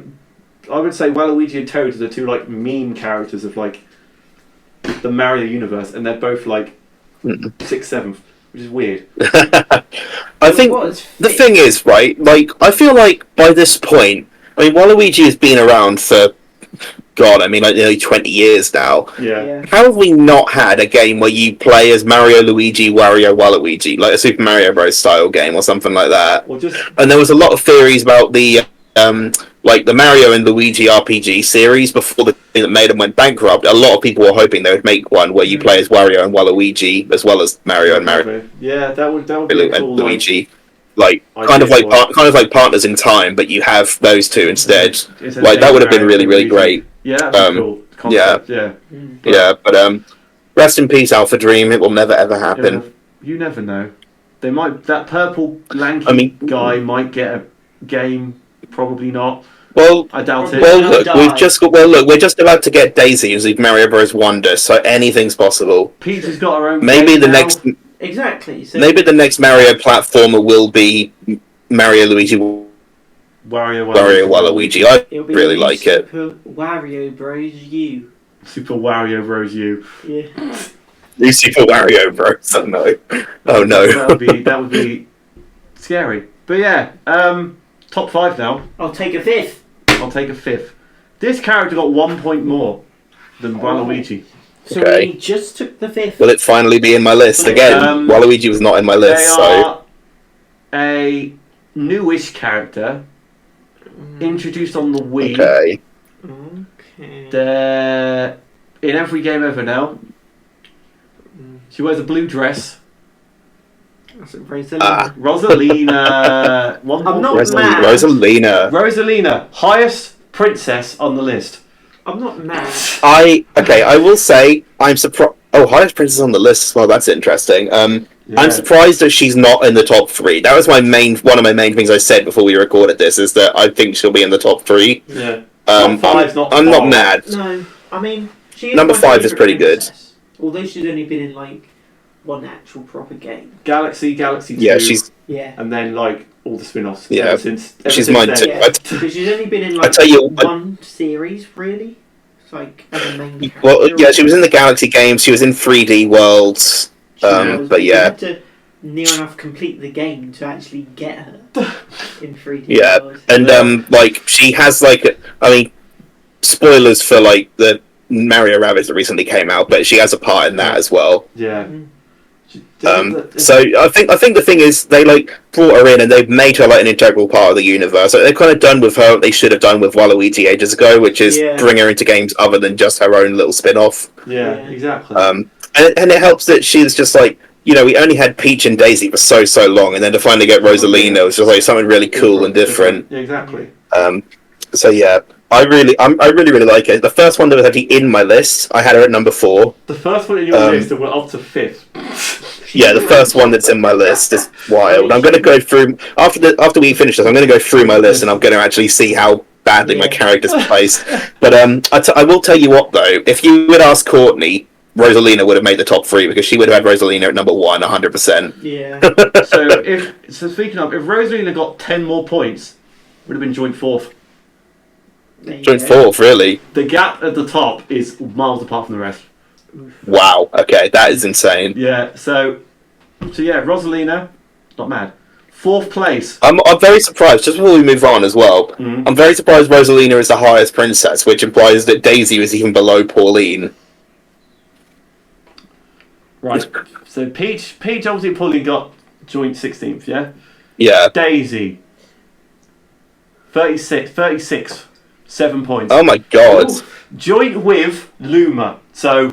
I would say Waluigi and Toad are the two like meme characters of like the Mario universe, and they're both like 6th, 7th, which is weird. I think the thing is, right? Like, I feel like by this point, I mean, Waluigi has been around for, God, I mean, like nearly 20 years now. Yeah. How have we not had a game where you play as Mario, Luigi, Wario, Waluigi, like a Super Mario Bros. Style game or something like that? Or just And there was a lot of theories about the like the Mario and Luigi RPG series before the thing that made them went bankrupt. A lot of people were hoping they would make one where you play as Wario and Waluigi as well as Mario and Mario Yeah, that would be a and cool. Luigi. Like idea for it. kind of like partners in time, but you have those two instead. It's a Like that would have been Mario really, really and great. Yeah, that'd be cool. Concept, yeah. Yeah, but rest in peace, Alpha Dream. It will never ever happen. Yeah, you never know. They might. That purple lanky I mean- guy might get a game. Probably not. Well, I doubt it. well, He'll look, die. we're just about to get Daisy as Mario Bros. Wonder, so anything's possible. Peach has got her own. Maybe game the now. next Exactly. So Maybe the next Mario platformer will be Mario Luigi Wario Waluigi. I it'll be really new like it. Super Wario Bros. U. Super Wario Bros. U. Yeah. New Super Wario Bros. Oh no! Oh no! That would be scary. But yeah, top 5 now. I'll take a 5th. I'll take a 5th. This character got 1 point more than Waluigi. So Okay. we just took the 5th. Will it finally be in my list again? Waluigi was not in my They list, so are a newish character introduced on the Wii. okay. Okay. They're in every game ever now. She wears a blue dress. That's a Rosalina. Rosalina. One I'm more not point. mad. Rosalina. Rosalina, highest princess on the list. I'm not mad. I will say I'm surprised. Oh, highest princess on the list as well. That's interesting. I'm surprised that she's not in the top 3. That was one of my main things I said before we recorded this. Is that I think she'll be in the top 3. Yeah. I'm not mad. No, I mean, she is Number my 5 is favourite pretty good. princess. Although she's only been in like one actual proper game. Galaxy 2. Yeah, she's Yeah. And then like all the spin-offs. Yeah. Ever since She's mine then. too. Yeah. But she's only been in like tell you- one series, really. It's like as a main character. well. Yeah, she was in the Galaxy games. She was in 3D Worlds. But You yeah. had to near enough complete the game to actually get her in 3D. Yeah, world. and like she has like I mean, spoilers for like the Mario Rabbids that recently came out, but she has a part in that as well. Yeah. So I think the thing is they like brought her in and they've made her like an integral part of the universe. Like, they've kind of done with her what they should have done with Waluigi ages ago, which is Yeah. bring her into games other than just her own little spin-off. Yeah, Yeah. exactly. And it helps that she's just like we only had Peach and Daisy for so long, and then to finally get Rosalina was just like something really cool and different. Yeah, exactly. So yeah, I really like it. The first one that was actually in my list, I had her at number 4. The first one in your list that went up to 5th. Yeah, the first one that's in my list is wild. I'm going to go through after we finish this. I'm going to go through my list, and I'm going to actually see how badly my character's placed. But I will tell you what though, if you would ask Courtney, Rosalina would have made the top 3 because she would have had Rosalina at number 1, 100%. Yeah. So speaking of, if Rosalina got 10 more points, would have been joint 4th. Joint 4th, really? The gap at the top is miles apart from the rest. Wow. Okay, that is insane. Yeah. So yeah, Rosalina, not mad. 4th place. I'm very surprised. Just before we move on as well, I'm very surprised Rosalina is the highest princess, which implies that Daisy was even below Pauline. Right. So Peach obviously Pauline got joint 16th. Yeah. Yeah. Daisy. 36. 7 points. Oh my god. Ooh, joint with Luma. So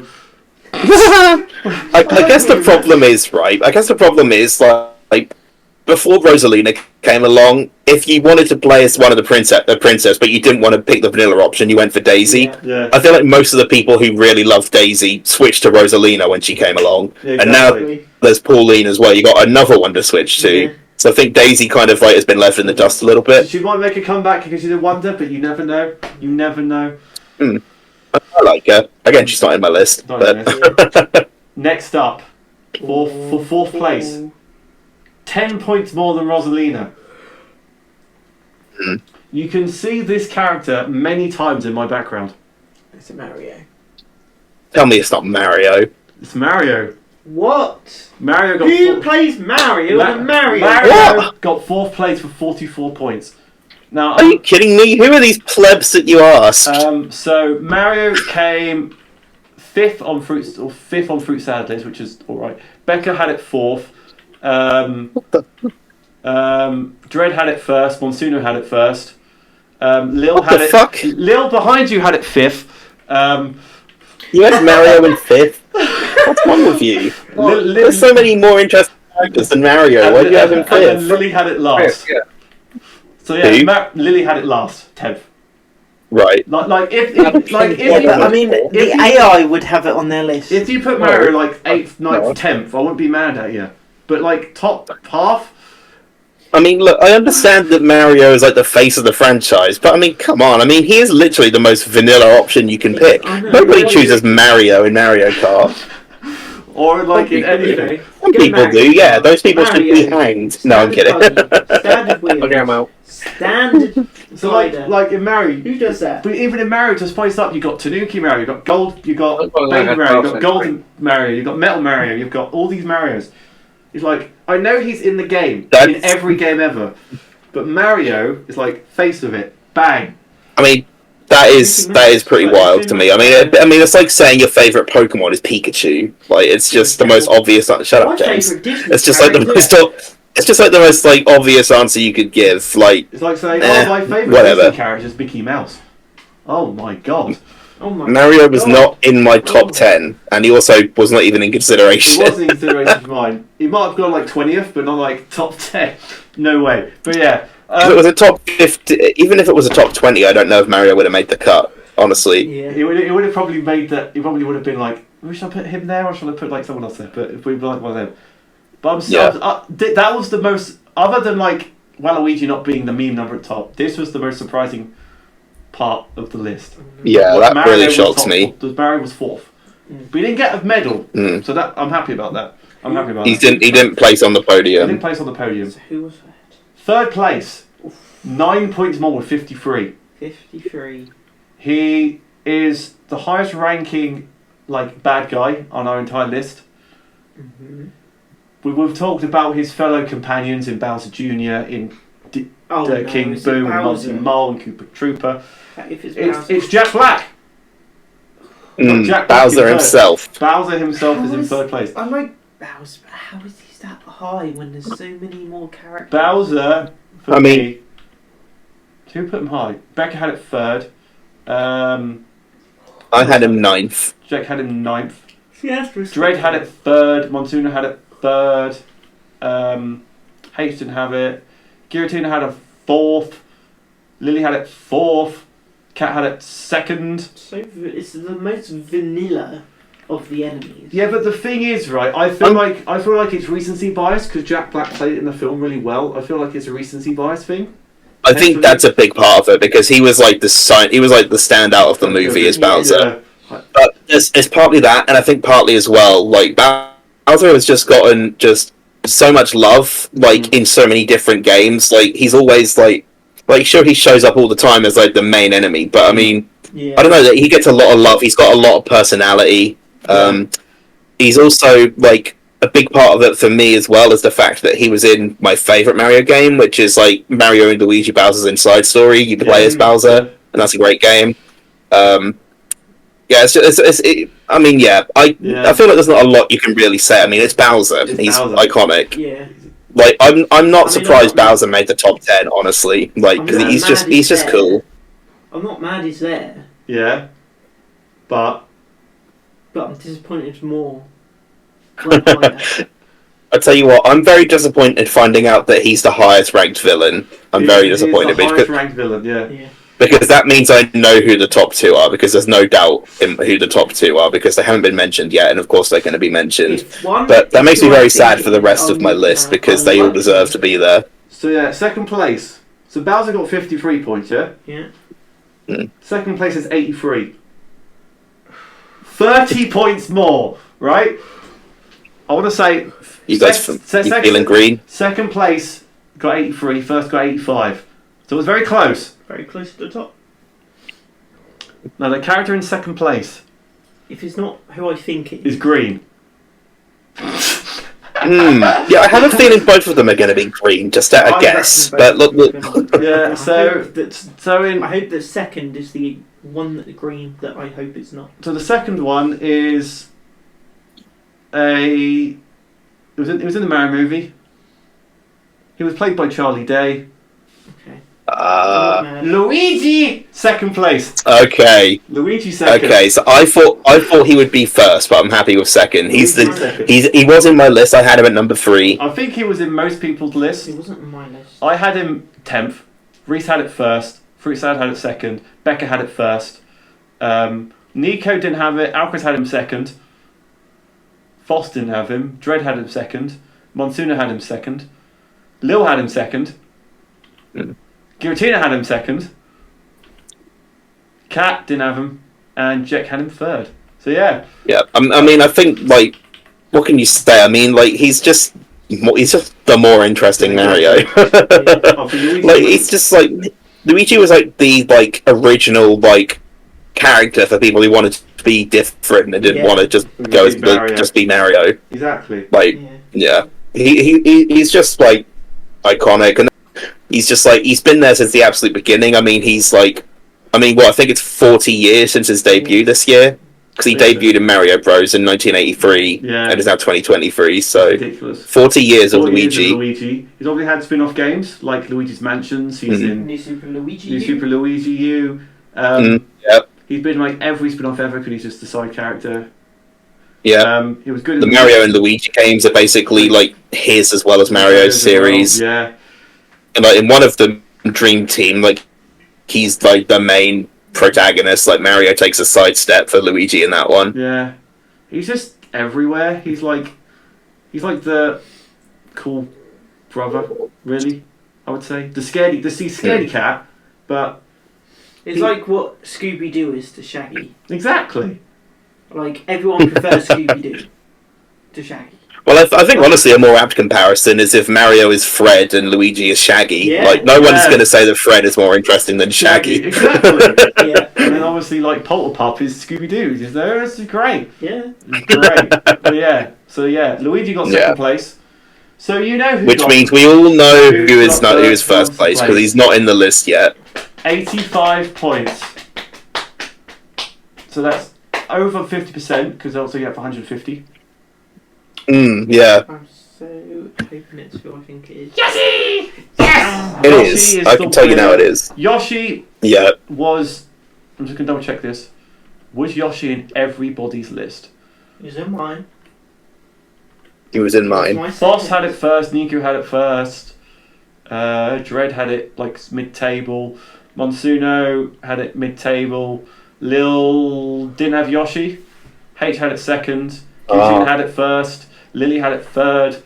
I guess the problem is, right? I guess the problem is like before Rosalina came along, if you wanted to play as one of the princess, but you didn't want to pick the vanilla option, you went for Daisy. Yeah. I feel like most of the people who really loved Daisy switched to Rosalina when she came along, Yeah, and now there's Pauline as well. You got another one to switch to. Yeah. So I think Daisy kind of like has been left in the dust a little bit. She might make a comeback because she's a wonder, but you never know. You never know. I like her. Again, she's not in my list. Not But... in Next up, for 4th place, 10 points more than Rosalina. You can see this character many times in my background. It's a Mario. Tell me it's not Mario. It's Mario. What? Mario got Who plays Mario in Mario? Mario got 4th place for 44 points. Now, Are you kidding me? Who are these plebs that you asked? so Mario came 5th on Fruit Salad List, which is all right. Becca had it 4th. Dread had it 1st. Monsuno had it 1st. Lil What had the it. fuck? Lil behind you had it 5th. You had Mario in 5th? What's wrong with you? There's so many more interesting characters than Mario. Why do you have him And then 5th? Lily had it last. Yeah. So yeah, Who? Lily had it last, 10th. Right. If I mean, the AI would have it on their list. if you put Mario like 8th, 9th, 10th, I wouldn't be mad at you. But like top half. I mean, look, I understand that Mario is like the face of the franchise, but I mean, come on. I mean, he is literally the most vanilla option you can pick. I know. Nobody chooses Mario in Mario Kart. Or like in anything. Some people do, yeah. Those people should be hanged. No, I'm kidding. Standard wheel. Okay, I'm out. Standard. So slider. like in Mario, Who does that? but even in Mario to spice up, you got Tanuki Mario, you got Gold, you got I've got Baby like Mario, you got 1,000. Golden Mario, you got Metal Mario, you've got all these Marios. It's like I know he's in the game in That's- every game ever, but Mario is like face of it, bang. I mean, that is pretty wild to me. I mean, it's like saying your favorite Pokemon is Pikachu. Like, it's just the most obvious. Shut My up, James. favourite Disney It's just like the character. most. It's just like the most like obvious answer you could give. Like, It's like saying, my favourite whatever. Disney character is Mickey Mouse. Oh my god. Oh my Mario was God. not in my top 10, and he also was not even in He consideration. wasn't in consideration for mine. He might have gone like 20th, but not like top 10. No way. But yeah. If it was a top 50, even if it was a top 20, I don't know if Mario would have made the cut. Honestly, Yeah. It would have probably made that. It probably would have been like, should I put him there or should I put like someone else there? But if we like one of them, but I'm so, that was the most. Other than like Waluigi not being the meme number at top, this was the most surprising part of the list. yeah, that Mario really was shocks top- me. Mario was 4th, but he didn't get a medal, Mm. so that I'm happy about that. I'm happy about He that. didn't place on the He didn't podium. place on the podium. So who was that? 3rd place, 9 points more with 53. 53. He is the highest ranking like bad guy on our entire list. Mm-hmm. We've talked about his fellow companions in Bowser Jr., in Oh, no, King is it Boo, and Bowser? Monty Mole, and Koopa Trooper. If it's It's, Bowser. it's Jack Black. Jack Black Bowser in third. himself. Bowser himself How is in is- 3rd place. I'm like, Bowser, but how is he that high when there's so many more characters? Bowser, for I mean- me, who put him high? Becca had it 3rd. I had him 9th. Jack had him 9th. Yes, Dread had it 3rd. Monsuno had it third. H didn't have it. Giratina had a fourth. Lily had it fourth. Cat had it second. So it's the most vanilla of the enemies. Yeah, but the thing is, right? I feel like it's recency bias because Jack Black played it in the film really well. I feel like it's a recency bias thing. I think that's a big part of it because he was like the standout of the movie as Bowser. Yeah. But it's partly that, and I think partly as well, like Bowser has just gotten just so much love, like in so many different games. Like he's always like sure he shows up all the time as like the main enemy, but I mean, I don't know that he gets a lot of love. He's got a lot of personality. He's also like a big part of it for me as well as the fact that he was in my favorite Mario game, which is like Mario and Luigi Bowser's Inside Story. You play as Bowser, and that's a great game. I feel like there's not a lot you can really say. I mean, it's Bowser. He's Bowser. iconic. Yeah. Like I'm not surprised Bowser made the top 10. Honestly, like because he's just cool. I'm not mad he's there, Yeah. But but I'm disappointed more. Like, I tell you what, I'm very disappointed finding out that he's the highest ranked villain. I'm very disappointed He's the highest ranked villain. Yeah. because that means I know who the top two are. Because there's no doubt in who the top two are because they haven't been mentioned yet, and of course they're going to be mentioned. But that makes me very sad for the rest of my list because they all deserve to be there. So yeah, second place. So Bowser got 53 points. Yeah. Yeah. Second place is 83. 30 points more, right? I want to say... You guys feeling green? Second place got 83, first got 85. So it was very close. Very close to the top. Now the character in second place If it's not who I think it is green. Yeah, I have a feeling both of them are going to be green, just at a guess. But look. Yeah, so I hope the second is the one that green that I hope it's not. So the second one is it was in the Mario movie. He was played by Charlie Day. Okay. Luigi, second place. Okay. Luigi second. Okay, so I thought he would be first, but I'm happy with second. He was in my list. I had him at number 3. I think he was in most people's list. It wasn't on my list. I had him 10th. Reese had it first. Fruit Salad had it second. Becca had it first. Nico didn't have it. Alcaz had him second. Foss didn't have him. Dread had him second. Monsuna had him second. Lil had him second. Giratina had him second. Cat didn't have him. And Jack had him third. So yeah. Yeah, I mean, I think, like, what can you say? I mean, like, he's just the more interesting Mario. Like, it's just, like, Luigi was, like, the, like, original, like, character for people who wanted to be different and didn't want to just go as just be Mario. Exactly. Like, yeah. He's just, like, iconic, and he's just like he's been there since the absolute beginning. I mean, I think it's 40 years since his debut this year because he debuted in Mario Bros in 1983 and is now 2023. So ridiculous. 40 years of Luigi. He's obviously had spin-off games like Luigi's Mansions. He's in New Super Luigi U. He's been like every spin-off ever because he's just the side character. Yeah, he was good. The Mario and Luigi games are basically like his as well as Mario's series. Well. Yeah, and like in one of the Dream Team, like he's like the main protagonist. Like Mario takes a sidestep for Luigi in that one. Yeah, he's just everywhere. He's like the cool brother. Really, I would say the scaredy cat, but it's like what Scooby Doo is to Shaggy. Exactly. Like, everyone prefers Scooby-Doo to Shaggy. Well, I think, honestly, a more apt comparison is if Mario is Fred and Luigi is Shaggy. Yeah. Like, no one's going to say that Fred is more interesting than Shaggy. Exactly. Yeah. And then, obviously, like, Polterpup is Scooby-Doo. This is great. Yeah. Great. But, yeah. So, yeah, Luigi got second place. So, you know who Which means we all know who is first place, because he's not in the list yet. 85 points. So, that's over 50% because also you get 150. Yeah. I'm so hoping it's who I think it is. Yoshi! Yes! It is. I can tell you now it is. Yoshi was... I'm just going to double check this. Was Yoshi in everybody's list? He's in mine. He was in mine. My Foss second. had it first. Niku had it first. Dread had it like mid-table. Monsuno had it mid-table. Lil didn't have Yoshi. H had it second. Eugene had it first. Lily had it third.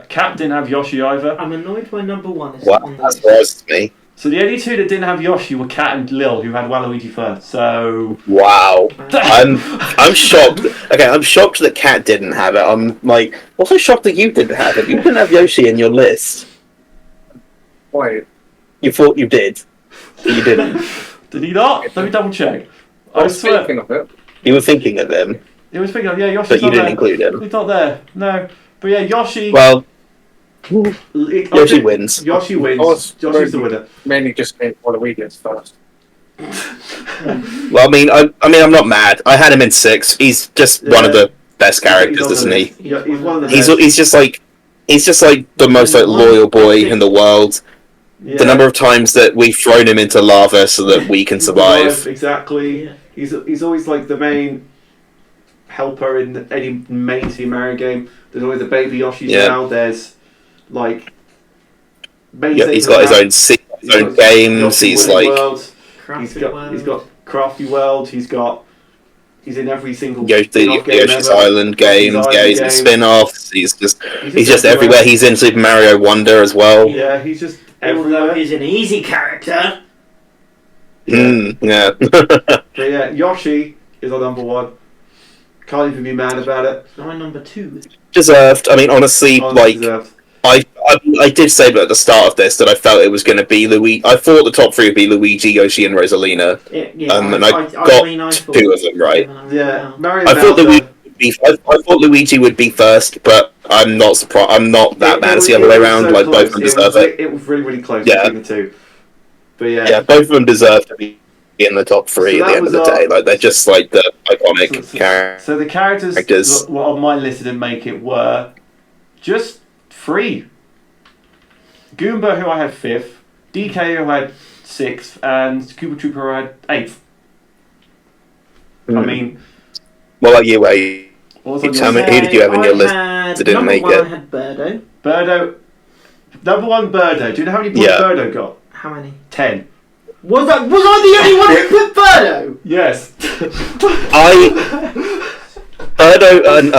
Cap didn't have Yoshi either. I'm annoyed my number one is What? on the That list. surprises me. So the only two that didn't have Yoshi were Cat and Lil, who had Waluigi first. So Wow. I'm shocked. Okay, I'm shocked that Cat didn't have it. I'm like also shocked that you didn't have it. You didn't have Yoshi in your list. Why? You thought you did. But you didn't. did he not? Let me double check. I I was swear. thinking of it. You were thinking of him, He was thinking, yeah, Yoshi's but you not didn't there. include him. He's not there. No. But yeah, Yoshi. Well, I Yoshi think wins. Yoshi wins. I was Yoshi's the winner. Mainly just named Waluigi as first. Well, I'm not mad. I had him in 6. He's just one of the best characters, He's on isn't the he? list. He's one of the He's best. he's just like the most like loyal boy in the world. Yeah. The number of times that we've thrown him into lava so that we can survive. Exactly. Yeah. He's always like the main helper in any main Team Mario game. There's always the baby Yoshis Yeah. now. There's like main Yeah, he's got his own He's got games. Yoshi He's Woolly like World. Crafty He's got Crafty World. He's in every single Yoshi's spin-off game ever. Island games. Island Yeah, he's in games. spin-offs. He's just everywhere. He's in Super Mario Wonder as well. Yeah, he's just Although everywhere. he's an easy character. Yeah. But yeah, Yoshi is our number one. Can't even be mad about it. My number 2. Deserved. I mean, honestly, Honestly like deserved. I did say at the start of this that I felt it was going to be Luigi. I thought the top 3 would be Luigi, Yoshi, and Rosalina. Yeah, And I got 2 of them right. Yeah, Mario I thought Bowser. Luigi would be. I thought Luigi would be first, but I'm not surprised. I'm not that mad. It's the other way around. so Like both of them deserve it. It was really, really close Yeah. between the two. But yeah, Yeah, both of them deserve to be in the top 3 So at that the end of the was our- day. Like they're just like the iconic characters. So the characters Characters. that were on my list that didn't make it were just 3. Goomba, who I had 5th, DK, who I had 6th, and Koopa Troopa, who I had 8th. I mean, What about you? Where you what was on Tell your me, who did you have in your list that that didn't make one, it? I had Birdo. Birdo. Number 1, Birdo. Do you know how many points Yeah. Birdo got? How many? 10. Was I the only one who put Birdo? Yes. Birdo and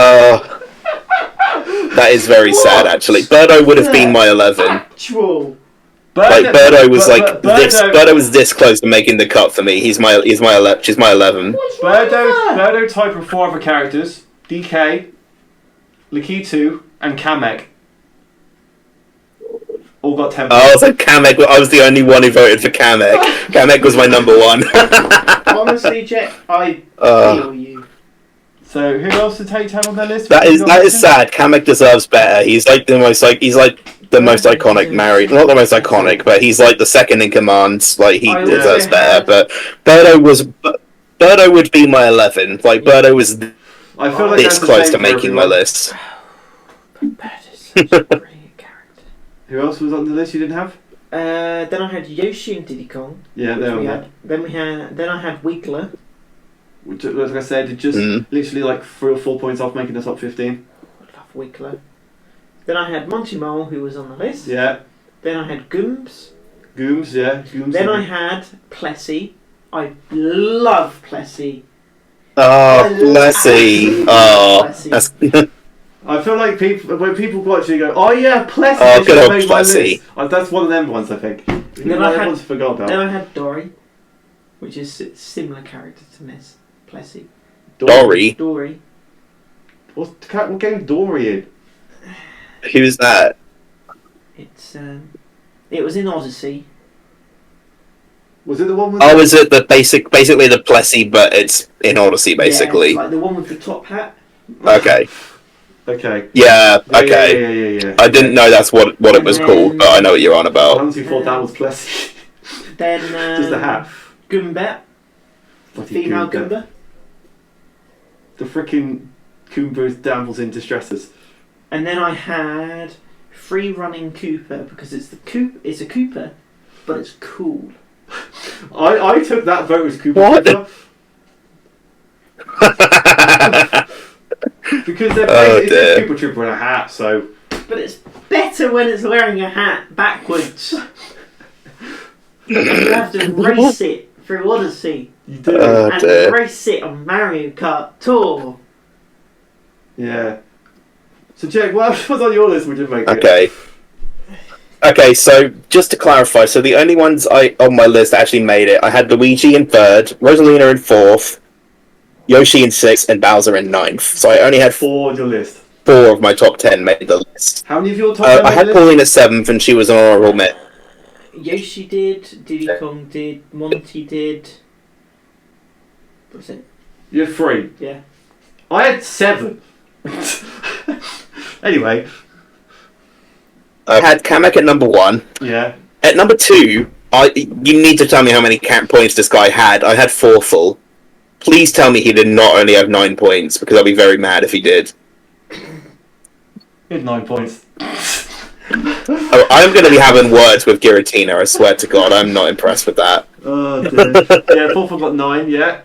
that is very sad actually. Birdo would have been my 11. Actual. Like Birdo was Birdo, Birdo was this close to making the cut for me. She's my 11. Birdo tied for 4 other characters: DK, Lakitu, and Kamek. All got 10 points. Oh, so Kamek. I was the only one who voted for Kamek. Kamek was my number 1. Honestly, Jet, I Uh, feel you. So who else did Tate have on their list? that is sad. Kamek deserves better. He's like the most iconic Mario. Not the most iconic, but he's like the second in command. Like he I deserves also better. had- But Birdo would be my 11. Like Birdo was I feel like this that's the close same to for making my everyone. list. Birdo's such a brilliant character. Who else was on the list you didn't have? Then I had Yoshi and Diddy Kong. Yeah, which there we we had. Then I had Wiggler. Which, as I said, just literally like 3 or 4 points off making the top 15. I love Wiggler. Then I had Monty Mole, who was on the list. Yeah. Then I had Gooms. Gooms, yeah. Gooms. Then I had Plessy. I love Plessy. Oh, Plessy. Oh, Plessy. that's I feel like when people watch it, go, "Oh yeah, Plessy." Oh, they good should old make my Plessy. list." That's one of them ones, I think. Then I had- ones I forgot about. Then I had Dory, which is a similar character to Miss Plessy. Dory. Dory. What game is Dory in? Who's that? It was in Odyssey. Was it the one with? Oh, is it basically the Plessy, but it's in Odyssey, basically? Yeah, like the one with the top hat. Okay. Okay. Yeah. Okay. Yeah. I didn't know that's what it was And called, but I know what you're on I about. honestly thought that was Plessy. Then Just the hat. Goombet, Bloody female Goomba. Goomba. The freaking Goomba's damsels in distresses. And then I had Free Running Cooper because it's a Cooper, but it's cool. I took that vote as Cooper. What? Because because they're Oh, it's dear. a Koopa Trooper in a hat, so But it's better when it's wearing a hat backwards. You have to race it through Odyssey you do. Oh, and dear. race it on Mario Kart Tour. Yeah. So, Jake, what else was on your list? We didn't make it. Okay. Okay, so just to clarify, so the only ones on my list that actually made it, I had Luigi in third, Rosalina in fourth, Yoshi in sixth, and Bowser in ninth. So I only had 4 on your list. 4 of my top 10 made the list. How many of your top 10 I made had the list? Pauline at seventh, and she was an honourable mention. Yoshi did, Diddy Kong did, Monty did. What was it? You had 3. Yeah. I had 7. Anyway, I had Kamek at number 1. yeah. At number 2, you need to tell me how many camp points this guy had. I had 4 full. Please tell me he did not only have 9 points, because I'll be very mad if he did. You had 9 points. Oh, I'm going to be having words with Giratina, I swear to God. I'm not impressed with that. Oh, dear. Yeah, Fulford got 9, yeah.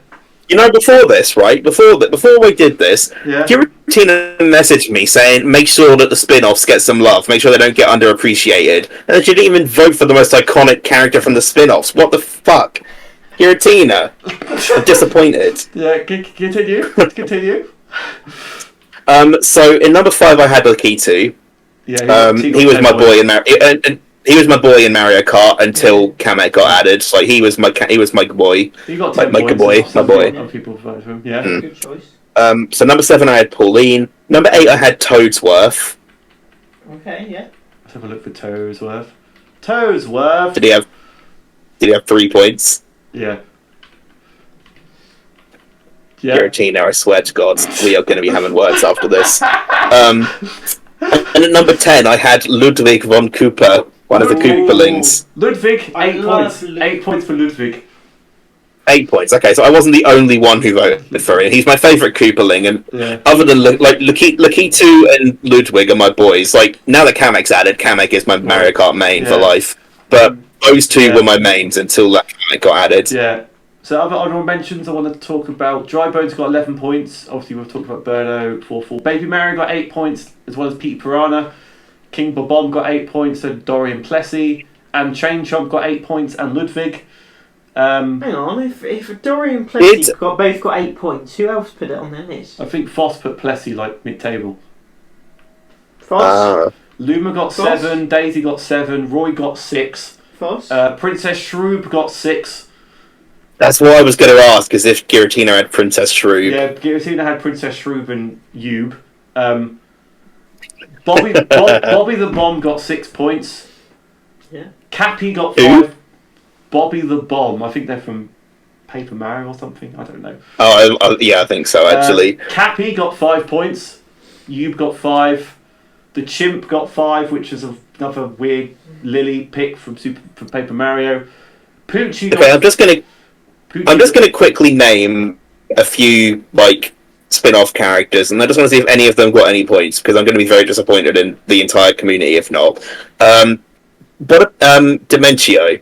You know, before this, right? Before we did this, Yeah. Giratina messaged me saying, make sure that the spin-offs get some love. Make sure they don't get underappreciated. And she didn't even vote for the most iconic character from the spin-offs. What the fuck? Giratina. I'm disappointed. Yeah, continue. Continue. So in number 5 I had Lakitu. Yeah, He was my boy in he was my boy in Mario Kart until Kamek got added. So he was my boy. You got 10 Like, my points. boy, Some my boy. Other people voted for him, yeah. Mm. Good choice. So number 7 I had Pauline. Number 8 I had Toadsworth. Okay, yeah. Let's have a look for Toadsworth. Toadsworth! Did he have 3 points? Yeah. Yeah. Giratina, I swear to God, we are going to be having words after this. And at number 10 I had Ludwig von Cooper, one of the Koopalings. Ludwig, I 8 love points. Ludwig. 8 points for Ludwig. 8 points. Okay, so I wasn't the only one who voted for him. He's my favourite Koopaling, and Yeah. other than Lakitu and Ludwig are my boys. Like, now that Kamek's added, Kamek is my Mario Kart main for Yeah. life. But those two Yeah. were my mains until that Kamek got added. Yeah. So other honourable mentions I want to talk about. Dry Bones got 11 points. Obviously we've talked about Birdo, 4-4. Baby Mario got 8 points, as well as Pete Piranha. King Bobom got 8 points, and Dorian Plessy. And Chain Chomp got 8 points, and Ludwig. Hang on, if Dorian Plessy It's- both got 8 points, who else put it on their list? I think Foss put Plessy like mid-table. Foss? Luma got Foss? 7, Daisy got 7, Roy got 6, Foss? Princess Shroob got 6. That's what I was going to ask, is if Giratina had Princess Shroob. Yeah, Giratina had Princess Shroob and Yube. Bobby the Bomb got 6 points. Yeah. Cappy got Who? 5. Bobby the Bomb. I think they're from Paper Mario or something. I don't know. Yeah, I think so, actually. Cappy got 5 points. Yube got 5. The Chimp got 5, which is another weird Lily pick from Paper Mario. Poochie got Okay, I'm just going to quickly name a few, like, spin-off characters, and I just want to see if any of them got any points, because I'm going to be very disappointed in the entire community if not. Dementio.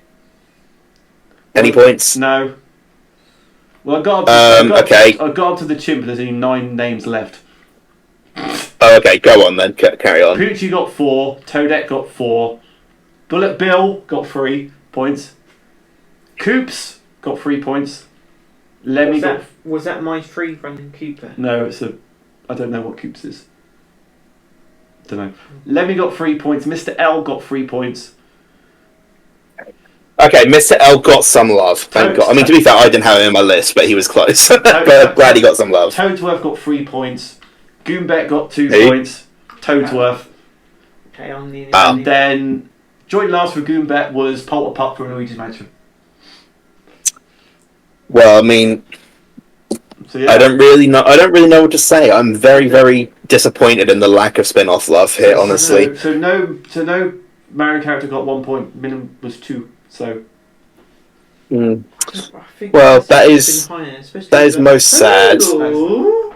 Any points? No. Well, I got up to the Chimp, and there's only 9 names left. Oh, okay, go on then, carry on. Poochie got 4, Toadette got 4, Bullet Bill got 3 points, Koops got 3 points, Lemmy Was that my free running Cooper? No, I don't know what Koops is. Don't know. Lemmy got 3 points, Mr. L got 3 points. Okay, Mr. L got some love, thank God. I mean, to be fair, I didn't have him on my list, but he was close. But I'm glad he got some love. Toadsworth got 3 points, Goombet got 2 Who? points, Toadsworth. Okay, I'm the And then, joint last for Goombet was Polterpup from Luigi's Mansion. Well, I mean, So yeah. I don't really know what to say. I'm very, very disappointed in the lack of spin-off love here, honestly. So no Mario character got 1 point. Minimum was 2. So Mm. I think Well, that's that been is- higher, especially That is with- most sad. Ooh.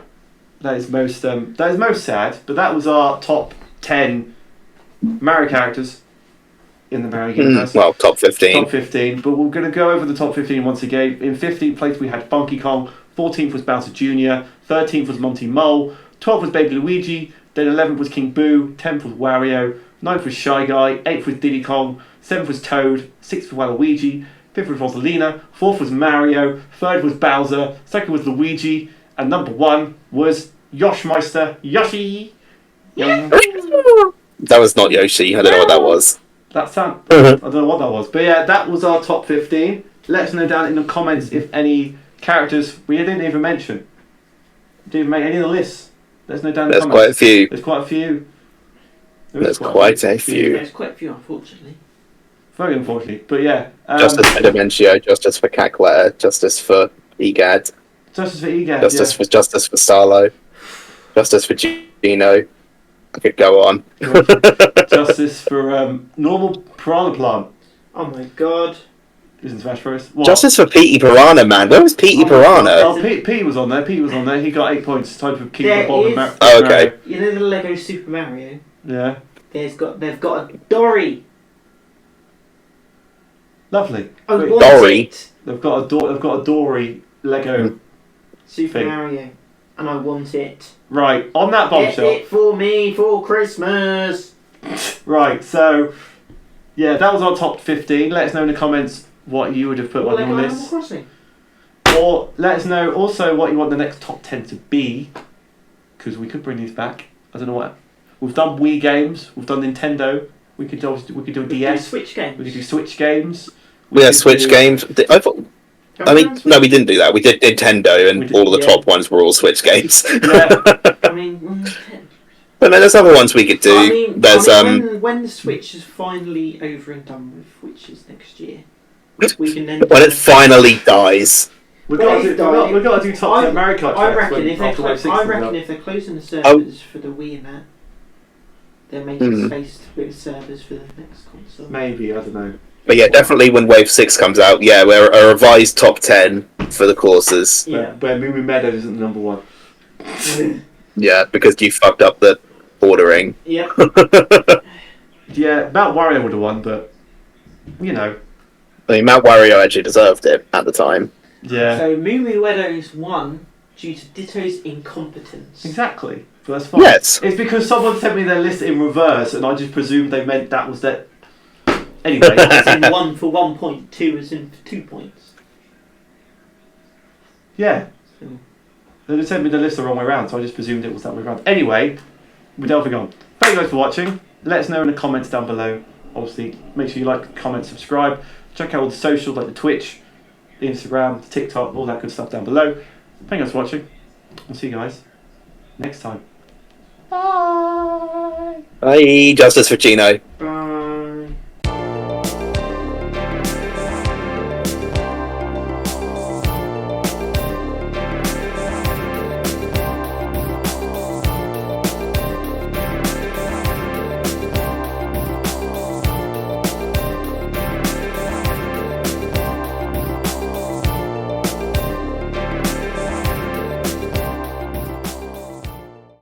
that is most sad. But that was our top 10 Mario characters in the Mario universe. Well, top 15. Top 15. But we're going to go over the top 15 once again. In 15th place we had Funky Kong, 14th was Bowser Jr., 13th was Monty Mole, 12th was Baby Luigi, then 11th was King Boo, 10th was Wario, 9th was Shy Guy, 8th was Diddy Kong, 7th was Toad, 6th was Waluigi, 5th was Rosalina, 4th was Mario, 3rd was Bowser, 2nd was Luigi, and number 1 was Yoshmeister Yoshi. Yeah. That was not Yoshi. I don't know what that was. That sound, I don't know what that was, but yeah, that was our top 15. Let us know down in the comments if any characters we didn't even mention didn't even make any of the lists. Let us know down in the There's comments. quite a few. There's quite a few. There's quite a few. There's quite a few, unfortunately. Very unfortunately, but yeah. Justice for Dementio, justice for Cackletta, justice for Egad, Justice for Egad. justice for Starlo, justice for Gino. I could go on. Justice for normal piranha plant. Oh my god. Isn't Smash Bros. What? Justice for Petey Piranha, man. Where was Petey Piranha? Oh, Pete was on there. Pete was on there. He got 8 points. Tied for King There Bob and is- Mario. Oh, okay. You know the Lego Super Mario? Yeah. They've got a Dory. Lovely. I Wait, want Dory? it. They've got a Dory Lego. Super Thing. Mario. And I want it. Right. On that Get bombshell. it for me for Christmas. Right. So, yeah, that was our top 15. Let us know in the comments what you would have put Or on Lego your Animal list. Crossing. Or let us know also what you want the next top 10 to be. Because we could bring these back. I don't know what. We've done Wii games. We've done Nintendo. We could do a We do DS. Switch games. We could do Switch games. We had could Switch do- games. I mean, no, we didn't do that. We did Nintendo, and We did, all of the yeah. top ones were all Switch games. Yeah. I mean, But then there's other ones we could do. when the Switch is finally over and done with, which is next year, we can then. when it finally dies. We've Well, got to if do, we've got to do top 10 Mario Kart I tracks reckon when if they're after Wave 6 comes out. if they're closing the servers for the Wii and that, they're making space with servers for the next console. Maybe, I don't know. But yeah, definitely when Wave 6 comes out, yeah, we're a revised top 10 for the courses. Yeah. Where Moomin Meadows isn't number 1. Yeah, because you fucked up the ordering. Yep. Yeah, Mount Wario would have won, but, you know. I mean, Mount Wario actually deserved it at the time. Yeah. So Moo Moo Meadows won due to Ditto's incompetence. Exactly. But that's fine. Yes. It's because someone sent me their list in reverse and I just presumed they meant that was their... Anyway. As in 1 for 1 point, 2 as in for 2 points. Yeah. They just sent me the list the wrong way around, so I just presumed it was that way around. Anyway, we're delving on. Thank you guys for watching. Let us know in the comments down below. Obviously, make sure you like, comment, subscribe. Check out all the socials like the Twitch, the Instagram, the TikTok, all that good stuff down below. Thank you guys for watching. I'll see you guys next time. Bye. Bye, justice for Gino. Bye.